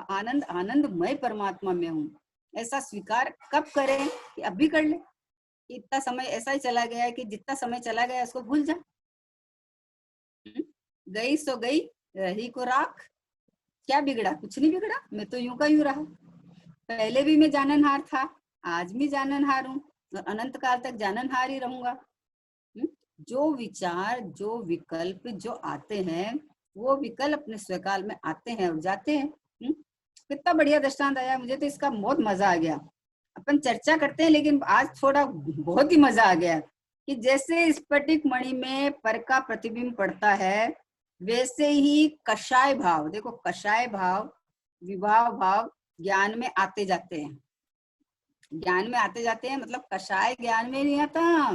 आनंद, आनंदमय परमात्मा में हूँ। ऐसा स्वीकार कब करें कि अभी कर ले। इतना समय ऐसा ही चला गया है कि जितना समय चला गया उसको भूल जा। गई सो गई, रही को राख। क्या बिगड़ा? कुछ नहीं बिगड़ा, मैं तो यूं का यूं रहा। पहले भी मैं जाननहार था, आज भी जाननहार हूँ, और अनंत काल तक जाननहार ही रहूंगा। जो विचार, जो विकल्प जो आते हैं, वो विकल्प अपने स्वकाल में आते हैं और जाते हैं। कितना बढ़िया दृष्टांत आया, मुझे तो इसका बहुत मजा आ गया। अपन चर्चा करते हैं लेकिन आज थोड़ा बहुत ही मजा आ गया कि जैसे स्फटिक मणि में पर का प्रतिबिंब पड़ता है, वैसे ही कषाय भाव, देखो कषाय भाव, विभाव भाव ज्ञान में आते जाते हैं। ज्ञान में आते जाते हैं मतलब कषाय ज्ञान में नहीं आता,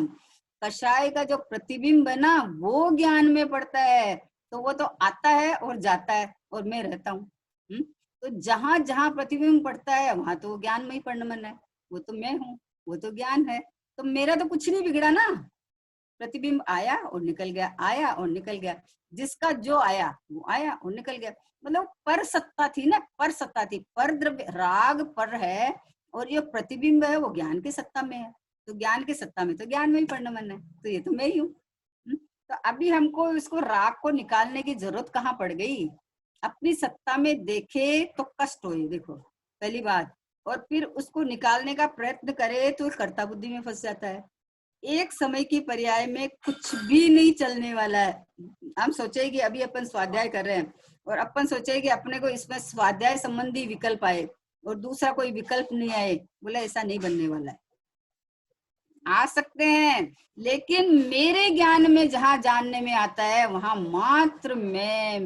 कषाय का जो प्रतिबिंब है ना, वो ज्ञान में पड़ता है। तो वो तो आता है और जाता है, और मैं रहता हूँ। तो जहां जहां प्रतिबिंब पड़ता है वहां तो ज्ञान में ही पढ़ने मन है, वो तो मैं हूँ, वो तो ज्ञान है। तो मेरा तो कुछ नहीं बिगड़ा ना, प्रतिबिंब आया और निकल गया, आया और निकल गया। जिसका जो आया वो आया और निकल गया। मतलब पर सत्ता थी ना, पर सत्ता थी, पर द्रव्य राग पर है, और ये प्रतिबिंब है वो ज्ञान की सत्ता में है। तो ज्ञान की सत्ता में तो ज्ञान में ही पढ़ना मन है, तो ये तो मैं ही हूँ। तो अभी हमको इसको राग को निकालने की जरूरत कहाँ पड़ गई? अपनी सत्ता में देखे तो कष्ट होए, देखो पहली बात। और फिर उसको निकालने का प्रयत्न करे तो कर्ता बुद्धि में फंस जाता है। एक समय की पर्याय में कुछ भी नहीं चलने वाला है। हम सोचे कि अभी अपन स्वाध्याय कर रहे हैं, और अपन सोचे कि अपने को इसमें स्वाध्याय संबंधी विकल्प आए और दूसरा कोई विकल्प नहीं आए, बोला ऐसा नहीं बनने वाला है। आ सकते हैं, लेकिन मेरे ज्ञान में जहां जानने में आता है वहां मात्र मैं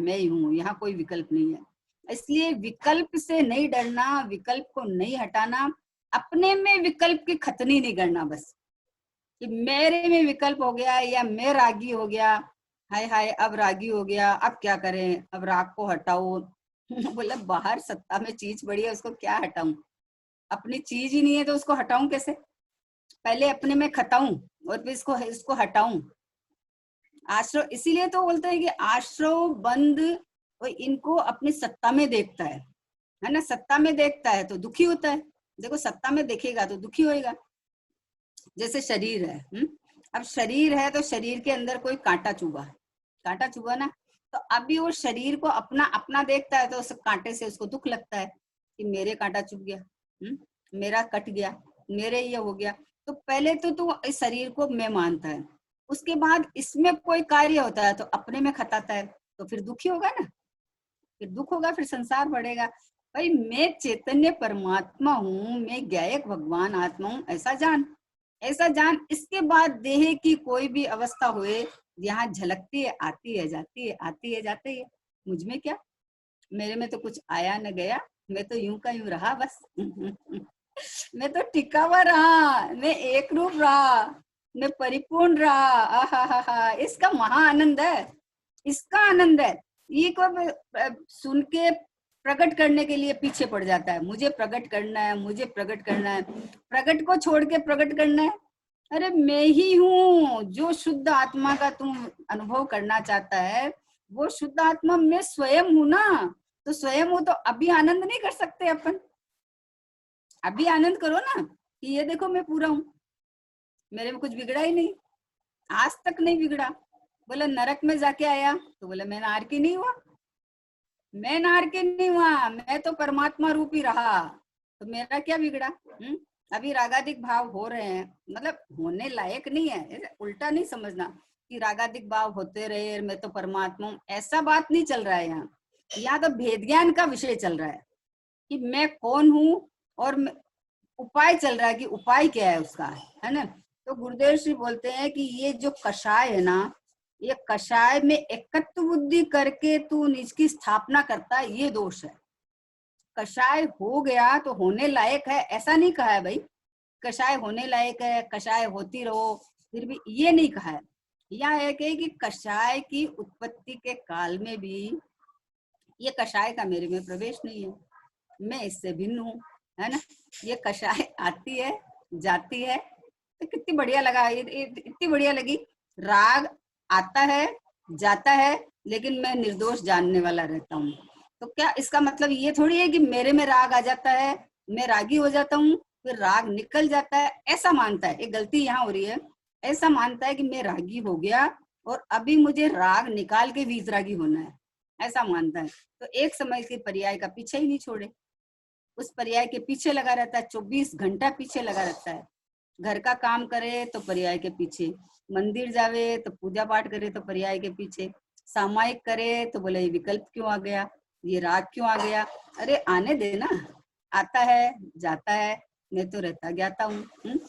ही हूँ, यहाँ कोई विकल्प नहीं है। इसलिए विकल्प से नहीं डरना, विकल्प को नहीं हटाना, अपने में विकल्प की खतनी नहीं करना बस कि मेरे में विकल्प हो गया या मैं रागी हो गया, हाय हाय अब रागी हो गया, अब क्या करें, अब राग को हटाओ। बोला बाहर सत्ता में चीज बड़ी है, उसको क्या हटाऊं? अपनी चीज ही नहीं है तो उसको हटाऊं कैसे? पहले अपने में खटाऊं, और फिर इसको हटाऊं। आश्रव इसीलिए तो बोलते हैं कि आश्रव बंद वो इनको अपनी सत्ता में देखता है ना। सत्ता में देखता है तो दुखी होता है। देखो सत्ता में देखेगा तो दुखी होएगा। जैसे शरीर है, अब शरीर है तो शरीर के अंदर कोई कांटा चुभा ना, तो अभी वो शरीर को अपना अपना देखता है तो उस कांटे से उसको दुख लगता है कि मेरे कांटा चुभ गया, मेरा कट गया, मेरे ये हो गया। तो पहले तो तू इस शरीर को मैं मानता है, उसके बाद इसमें कोई कार्य होता है तो अपने में खताता है, तो फिर दुखी होगा ना, फिर दुख होगा, फिर संसार बढ़ेगा। भाई मैं चैतन्य परमात्मा हूँ, मैं ज्ञायक भगवान आत्मा हूँ, ऐसा जान। इसके बाद देह की कोई भी अवस्था हुए, यहाँ झलकती है, आती है, जाती है, आती है, जाती है, मुझ में क्या, मेरे में तो कुछ आया न गया, मैं तो यूं का यूं रहा बस। मैं तो टिका हुआ रहा, मैं एक रूप रहा, मैं परिपूर्ण रहा। आहा, इसका महा आनंद है, इसका आनंद है। ये को सुन के प्रकट करने के लिए पीछे पड़ जाता है, मुझे प्रकट करना है, मुझे प्रकट करना है, प्रकट को छोड़ के प्रकट करना है। अरे मैं ही हूँ जो शुद्ध आत्मा का तुम अनुभव करना चाहता है, वो शुद्ध आत्मा मैं स्वयं हूँ ना। तो स्वयं हूँ तो अभी आनंद नहीं कर सकते अपन? अभी आनंद करो ना कि ये देखो मैं पूरा हूँ, मेरे में कुछ बिगड़ा ही नहीं, आज तक नहीं बिगड़ा। बोला नरक में जाके आया तो बोला मैं नारकी नहीं हुआ, मैं नारकी नहीं हुआ, मैं तो परमात्मा रूप ही रहा, तो मेरा क्या बिगड़ा? अभी रागादिक भाव हो रहे हैं, मतलब होने लायक नहीं है, उल्टा नहीं समझना कि रागादिक भाव होते रहे मैं तो परमात्मा हूँ, ऐसा बात नहीं चल रहा है यहाँ तो भेद ज्ञान का विषय चल रहा है कि मैं कौन हूँ, और उपाय चल रहा है कि उपाय क्या है उसका, है ना। तो गुरुदेव श्री बोलते हैं कि ये जो कषाय है ना, ये कषाय में एकत्व बुद्धि करके तू निज की स्थापना करता है, ये दोष है। कषाय हो गया तो होने लायक है, ऐसा नहीं कहा है भाई कषाय होने लायक है, कषाय होती रहो, फिर भी ये नहीं कहा है। यह है कि कषाय की उत्पत्ति के काल में भी ये कषाय का मेरे में प्रवेश नहीं है, मैं इससे भिन्न हूँ, है ना। ये कषाय आती है, जाती है, तो कितनी बढ़िया लगा, इतनी बढ़िया लगी। राग आता है, जाता है, लेकिन मैं निर्दोष जानने वाला रहता हूँ। तो क्या इसका मतलब ये थोड़ी है कि मेरे में राग आ जाता है, मैं रागी हो जाता हूँ, फिर राग निकल जाता है, ऐसा मानता है। एक गलती यहाँ हो रही है, ऐसा मानता है कि मैं रागी हो गया और अभी मुझे राग निकाल के वीतरागी होना है, ऐसा मानता है। तो एक समय के पर्याय का पीछे ही नहीं छोड़े, उस पर्याय के पीछे लगा रहता है, 24 घंटा पीछे लगा रहता है। घर का काम करे तो पर्याय के पीछे, मंदिर जावे तो पूजा पाठ करे तो पर्याय के पीछे, सामायिक करे तो बोले ये विकल्प क्यों आ गया, ये राग क्यों आ गया। अरे आने देना, आता है, जाता है, मैं तो रहता ज्ञाता हूँ।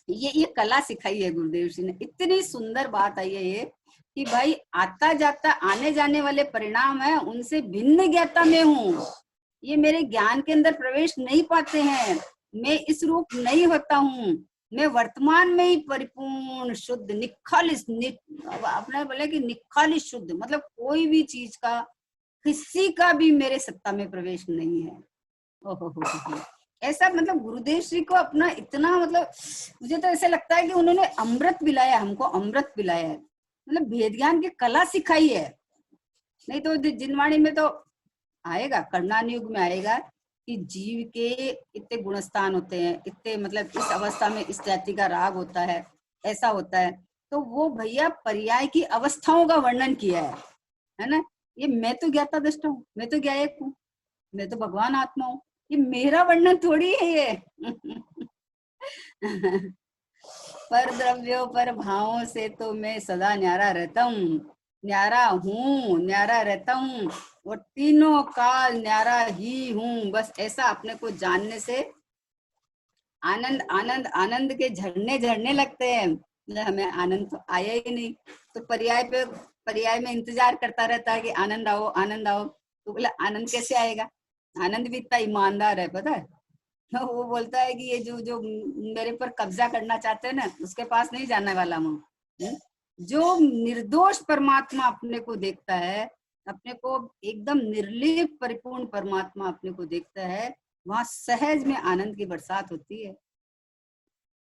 ये कला सिखाई है गुरुदेव जी ने, इतनी सुंदर बात आई है ये कि भाई आता जाता आने जाने वाले परिणाम है, उनसे भिन्न ज्ञाता में हूँ, ये मेरे ज्ञान के अंदर प्रवेश नहीं पाते हैं, मैं इस रूप नहीं होता हूँ, मैं वर्तमान में ही परिपूर्ण शुद्ध निखालिस अपने बोले कि निखालिस शुद्ध, मतलब कोई भी चीज का किसी का भी मेरे सत्ता में प्रवेश नहीं है। ओहो, ऐसा मतलब गुरुदेव श्री को अपना इतना, मतलब मुझे तो ऐसे लगता है कि उन्होंने अमृत पिलाया, हमको अमृत पिलाया है, मतलब भेद ज्ञान की कला सिखाई है। नहीं तो जिनवाणी में तो आएगा, कर्णान युग में आएगा कि जीव के इतने गुणस्थान होते हैं, इतने मतलब इस अवस्था में इस जाति का राग होता है, ऐसा होता है। तो वो भैया पर्याय की अवस्थाओं का वर्णन किया है ना। ये मैं तो ज्ञाता दृष्टा हूँ, मैं तो ज्ञायक हूँ, मैं तो भगवान आत्मा हूँ, ये मेरा वर्णन थोड़ी है ये। पर द्रव्यों पर भावों से तो मैं सदा न्यारा रहता हूँ, न्यारा हूँ, न्यारा रहता हूँ, और तीनों काल न्यारा ही हूँ। बस ऐसा अपने को जानने से आनंद आनंद आनंद के झरने झरने लगते हैं। मतलब हमें आनंद तो आया ही नहीं, तो पर्याय में इंतजार करता रहता है कि आनंद आओ, आनंद आओ। तो बोला आनंद कैसे आएगा? आनंद भी इतना ईमानदार है, पता है। तो वो बोलता है कि ये जो जो मेरे पर कब्जा करना चाहते हैं ना, उसके पास नहीं जाने वाला हूँ। जो निर्दोष परमात्मा अपने को देखता है, अपने को एकदम निर्लिप्त परिपूर्ण परमात्मा अपने को देखता है, वहां सहज में आनंद की बरसात होती है।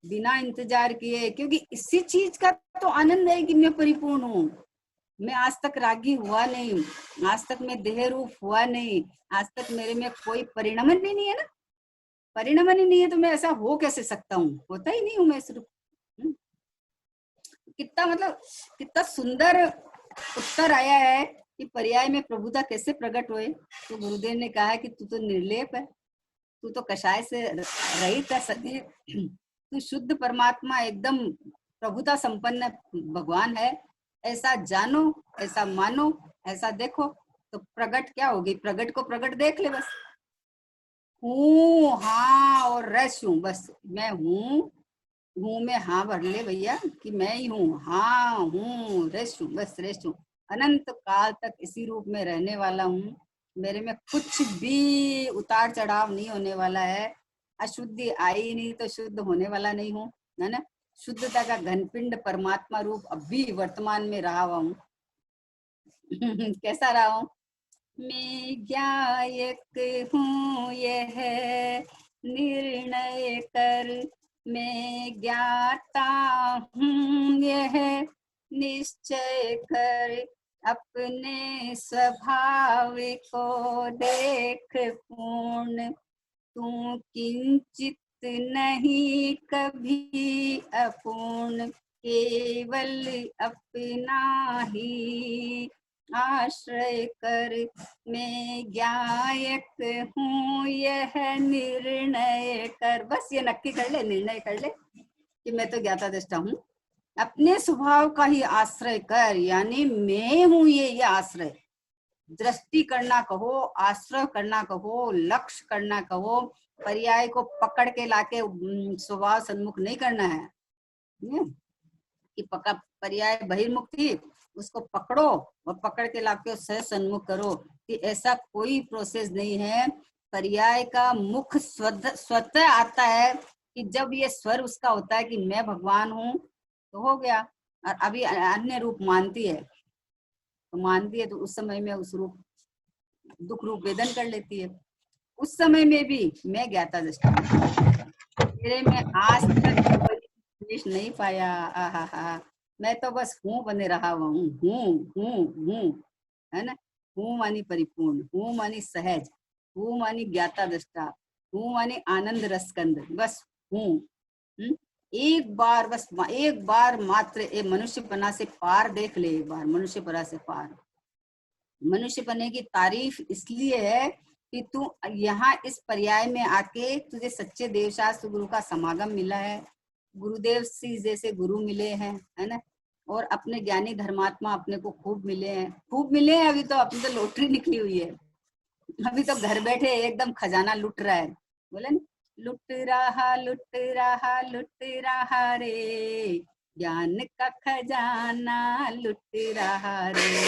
बिना इंतजार किए, क्योंकि इसी चीज का तो आनंद है कि मैं परिपूर्ण हूँ। मैं आज तक रागी हुआ नहीं, आज तक मैं देह रूप हुआ नहीं, आज तक मेरे में कोई परिणमन ही नहीं है ना। परिणमन ही नहीं है तो मैं ऐसा हो कैसे सकता हूँ, होता ही नहीं हूँ मैं इस रूप। कितना मतलब कितना सुंदर उत्तर आया है कि पर्याय में प्रभुता कैसे प्रकट हुए। तो गुरुदेव ने कहा है कि तू तो निर्लेप है, तू तो कषाय से रहित है, सत्य तू शुद्ध परमात्मा एकदम प्रभुता संपन्न भगवान है। ऐसा जानो, ऐसा मानो, ऐसा देखो तो प्रकट क्या होगी, प्रकट को प्रकट देख ले बस। हूँ हाँ और रस हूँ, बस मैं हूँ में हाँ भर ले भैया कि मैं ही हूँ, हाँ हूँ, रेस्ट हूँ, बस रेस्ट हूँ। अनंत काल तक इसी रूप में रहने वाला हूँ। मेरे में कुछ भी उतार चढ़ाव नहीं होने वाला है। अशुद्धि आई नहीं तो शुद्ध होने वाला नहीं हूँ, है ना। शुद्धता का घनपिंड परमात्मा रूप अभी वर्तमान में रहा हुआ हूँ। कैसा रहा हूँ, मैं ज्ञायक हूँ यह निर्णय कर, मैं ज्ञाता हूँ यह निश्चय कर, अपने स्वभाव को देख पूर्ण, तू किंचित नहीं कभी अपूर्ण, केवल अपना ही आश्रय कर, मैं ज्ञायक हूँ यह निर्णय कर। बस ये नक्की कर ले, निर्णय कर ले कि मैं तो ज्ञाता दृष्टा हूँ। अपने स्वभाव का ही आश्रय कर, यानी मैं हूँ ये आश्रय। दृष्टि करना कहो, आश्रय करना कहो, लक्ष्य करना कहो, पर्याय को पकड़ के लाके स्वभाव सन्मुख नहीं करना है कि पका पर्याय बहिर्मुख थी उसको पकड़ो और पकड़ के लाके सह सन्मुख करो, कि ऐसा कोई प्रोसेस नहीं है। पर्याय का मुख स्वतः आता है कि जब ये स्वर उसका होता है कि मैं भगवान हूँ तो हो गया। और अभी अन्य रूप मानती है तो मानती है तो उस समय में उस रूप दुख रूप वेदन कर लेती है। उस समय में भी मैं ज्ञाता दृष्टा मेरे में आज तक कोई नहीं पाया। आहा, मैं तो बस हूँ बने रहा हुआ हूँ, है ना। हूँ मानी परिपूर्ण, हूँ मानी सहज, हूँ मानी ज्ञाता दृष्टा, हूँ मानी आनंद रसकंद, बस हूँ। एक बार बस एक बार मात्र ये मनुष्यपना से पार देख ले, एक बार मनुष्यपना से पार। मनुष्य बने की तारीफ इसलिए है कि तू यहाँ इस पर्याय में आके तुझे सच्चे देवशास्त्र गुरु का समागम मिला है, गुरुदेव सी जैसे गुरु मिले हैं, है ना। और अपने ज्ञानी धर्मात्मा अपने को खूब मिले हैं, खूब मिले हैं। अभी तो अपनी तो लॉटरी निकली हुई है, अभी तो घर बैठे एकदम खजाना लुट रहा है, बोले ना, लुट रहा लुट रहा लुट रहा रे, ज्ञान का खजाना लुट रहा रे,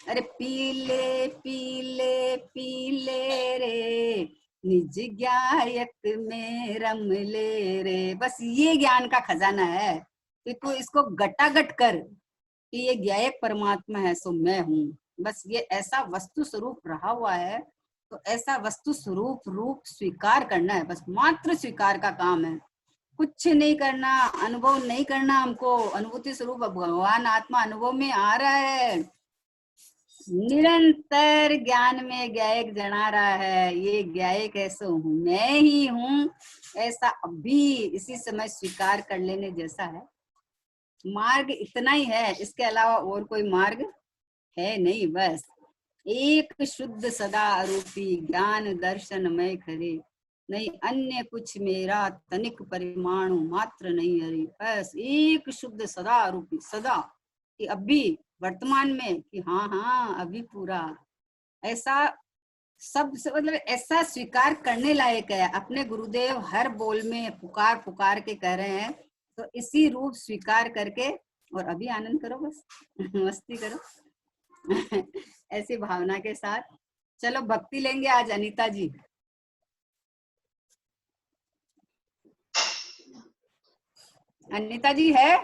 अरे पीले पीले पीले रे, निज ज्ञायक में रम ले रे। बस ये ज्ञान का खजाना है कि तू इसको गटागट कर कि ये ज्ञायक परमात्मा है सो मैं हूँ। बस ये ऐसा वस्तु स्वरूप रहा हुआ है तो ऐसा वस्तु स्वरूप रूप स्वीकार करना है, बस मात्र स्वीकार का काम है, कुछ नहीं करना, अनुभव नहीं करना। हमको अनुभूति स्वरूप भगवान आत्मा अनुभव में आ रहा है, निरंतर ज्ञान में ज्ञायक जना रहा है। ये ज्ञायक ऐसा हूँ, मैं ही हूँ, ऐसा अभी इसी समय स्वीकार कर लेने जैसा है। मार्ग इतना ही है, इसके अलावा और कोई मार्ग है नहीं। बस एक शुद्ध सदा रूपी ज्ञान दर्शन में खरे, नहीं अन्य कुछ मेरा तनिक परिमाणु मात्र नहीं हरे। बस एक शुद्ध सदा रूपी, सदा कि अभी वर्तमान में कि हाँ हाँ अभी पूरा, ऐसा सब मतलब ऐसा स्वीकार करने लायक है। अपने गुरुदेव हर बोल में पुकार पुकार के कह रहे हैं, तो इसी रूप स्वीकार करके और अभी आनंद करो, बस मस्ती करो ऐसी भावना के साथ। चलो भक्ति लेंगे आज अनीता जी। अनीता जी है?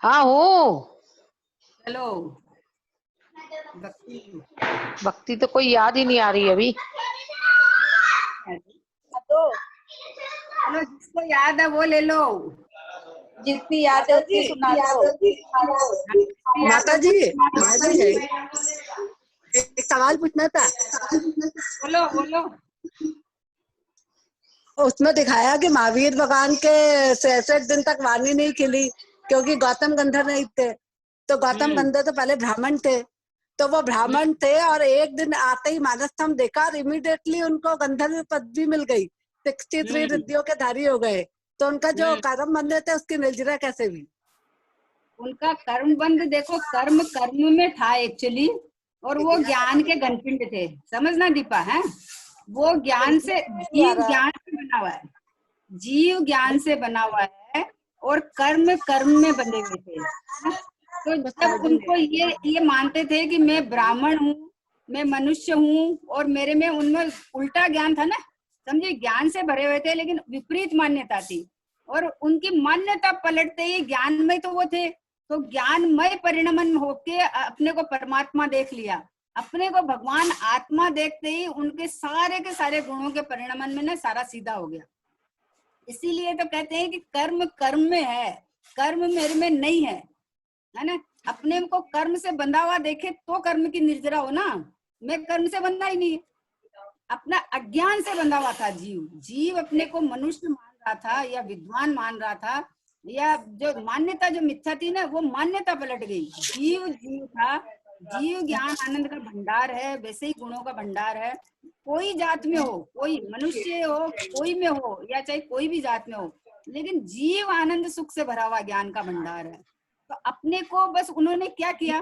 हाँ हो। चलो भक्ति। भक्ति तो कोई याद ही नहीं आ रही अभी। तो चलो जिसको याद है वो ले लो। जितनी याद है उतनी सुना दो। माता जी, माता जी, एक सवाल पूछना था। बोलो बोलो। उसमें दिखाया कि महावीर भगवान के 66 दिन तक वाणी नहीं खिली क्योंकि गौतम गंधर नहीं थे। तो गौतम गंधर तो पहले ब्राह्मण थे, तो वो ब्राह्मण थे और एक दिन आते ही मानसथम देखा और इमीडिएटली उनको गंधर्व पदवी मिल गई, 63 रिद्धियों के धारी हो गए। तो उनका जो कर्म बंधे थे उसकी निर्जरा कैसे हुई? उनका कर्म बंध देखो, कर्म कर्म में था एक्चुअली, और वो ज्ञान के घनपिंड थे, समझना दीपा है। वो ज्ञान से, जीव ज्ञान से बना हुआ है, जीव ज्ञान से बना हुआ है, और कर्म कर्म में बंधे हुए थे। तो जब उनको ये मानते थे कि मैं ब्राह्मण हूँ, मैं मनुष्य हूँ, और मेरे में, उनमें उल्टा ज्ञान था ना, समझे, ज्ञान से भरे हुए थे लेकिन विपरीत मान्यता थी, और उनकी मान्यता पलटते ही ज्ञान में तो वो थे, तो ज्ञानमय परिणमन होके अपने को परमात्मा देख लिया, अपने को भगवान आत्मा देखते ही उनके सारे के सारे गुणों के परिणमन में ना सारा सीधा हो गया। इसीलिए तो कहते हैं कि कर्म कर्म में है, कर्म मेरे में नहीं है ना। अपने को कर्म से बंधा हुआ देखे तो कर्म की निर्जरा हो ना, मैं कर्म से बंधा ही नहीं, अपना अज्ञान से बंधा हुआ था जीव। जीव अपने को मनुष्य मान रहा था या विद्वान मान रहा था, या जो मान्यता जो मिथ्या थी ना वो मान्यता पलट गई। जीव जीव था, जीव ज्ञान आनंद का भंडार है, वैसे ही गुणों का भंडार है। कोई जात में हो, कोई मनुष्य हो, कोई में हो, या चाहे कोई भी जात में हो, लेकिन जीव आनंद सुख से भरा हुआ ज्ञान का भंडार है। तो अपने को बस उन्होंने क्या किया,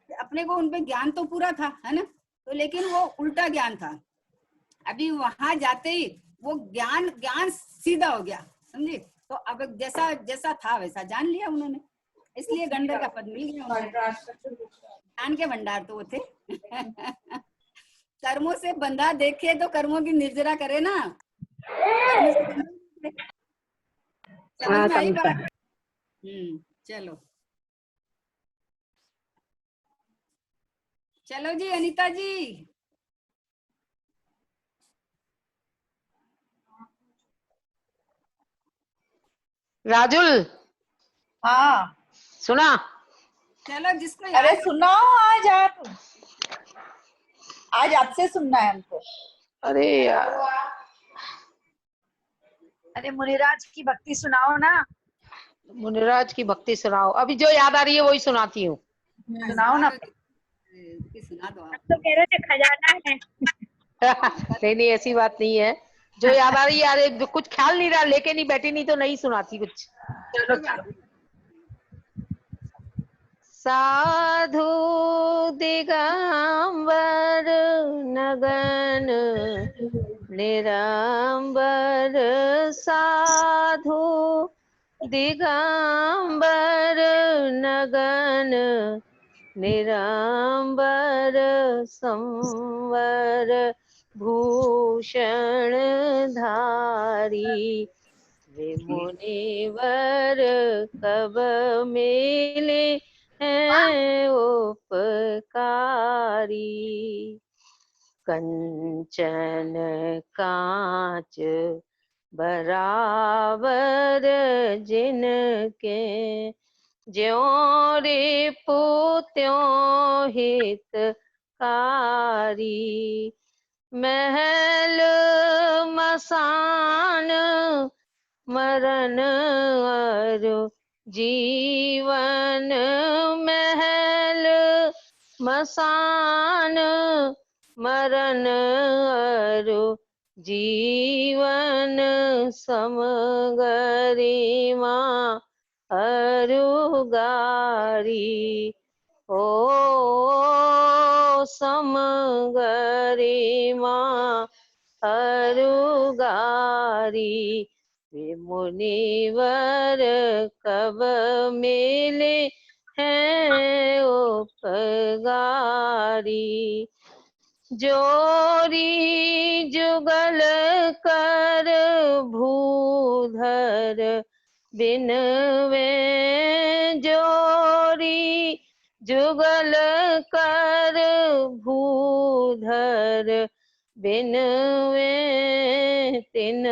अपने को उनपे ज्ञान तो पूरा था, है ना, तो लेकिन वो उल्टा ज्ञान था। अभी वहां जाते ही वो ज्ञान ज्ञान सीधा हो गया, समझे। तो अब जैसा जैसा था वैसा जान लिया उन्होंने, इसलिए गंधर्व का पद मिल गया उनको। ज्ञान के भंडार तो वो थे। कर्मों से बंधा देखे तो कर्मों की निर्जरा करे ना, कर्म से बंधा। समझ में आई बात? चलो चलो जी अनीता जी। राजुल, हाँ सुना? चलो जिसको अरे याद। सुनाओ आज आप, आज आपसे सुनना है हमको। अरे यार, अरे मुनिराज की भक्ति सुनाओ ना। मुनिराज की भक्ति सुनाओ, अभी जो याद आ रही है वही सुनाती हूँ। सुनाओ ना। सुना दो आप। तो कह रहे थे खजाना है। नहीं नहीं, ऐसी बात नहीं है, जो याद आ रही है। अरे कुछ ख्याल नहीं रहा, लेके नहीं बैठी, नहीं तो नहीं सुनाती कुछ। चलो चलो। साधु दिगंबर नगन निरंबर, साधु दिगंबर नगन निरंबर, संवर भूषण धारी, वे मुनिवर कब मिले हैं उपकारी। कंचन कांच बराबर जिनके, ज्यों रिपु त्यों हितकारी। महल मसान मरण अरु जीवन, महल मसान मरण अरु जीवन, समगरिमा अरुगारी। ओ समगरिमा अरुगारी, वे मुनिवर कब मिले हैं उपकारी। जोरी जुगल कर भूधर बिनवे, जोरी जुगल कर भूधर बिनवे तिन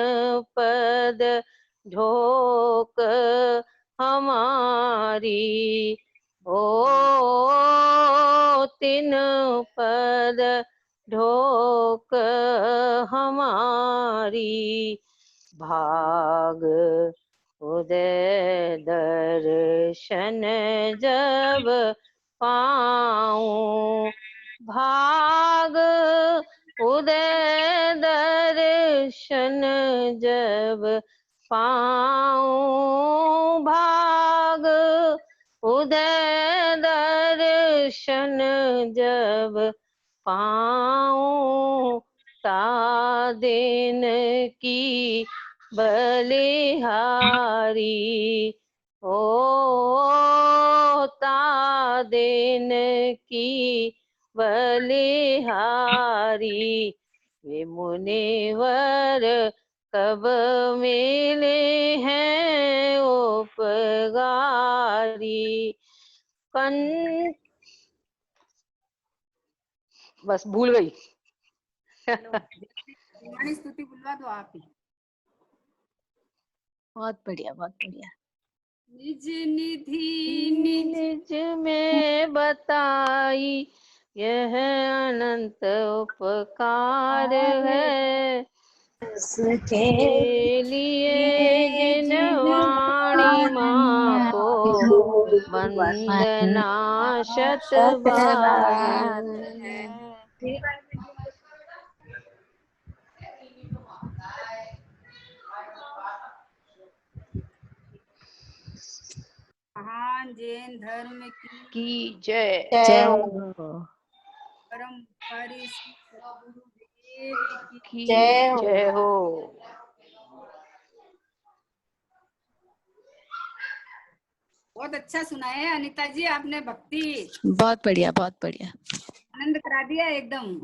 पद ढोक हमारी, ओ तिन पद ढोक हमारी, भाग उदय दर्शन जब पाऊं, भाग उदय दर्शन जब पाऊं, भाग उदय दर्शन जब पाऊं, ता दिन की बलिहारी, ओ ता दिन की बलिहारी, वे मुनिवर कब मिले हैं उपगारी, कन बस भूल गई। हमारी स्तुति बुलवा दो आप ही। बहुत बढ़िया, बहुत बढ़िया। निज निधि निज निज में बताई यह अनंत उपकार है, उसके लिए जिन वाणी माँ को वंदना शत बार है। महान जैन धर्म की जय। जय हो। परम परिश्री सद्गुरुदेव की जय हो। जय हो। बहुत अच्छा सुनाया है अनीता जी आपने, भक्ति बहुत बढ़िया, बहुत बढ़िया। आनंद करा दिया एकदम।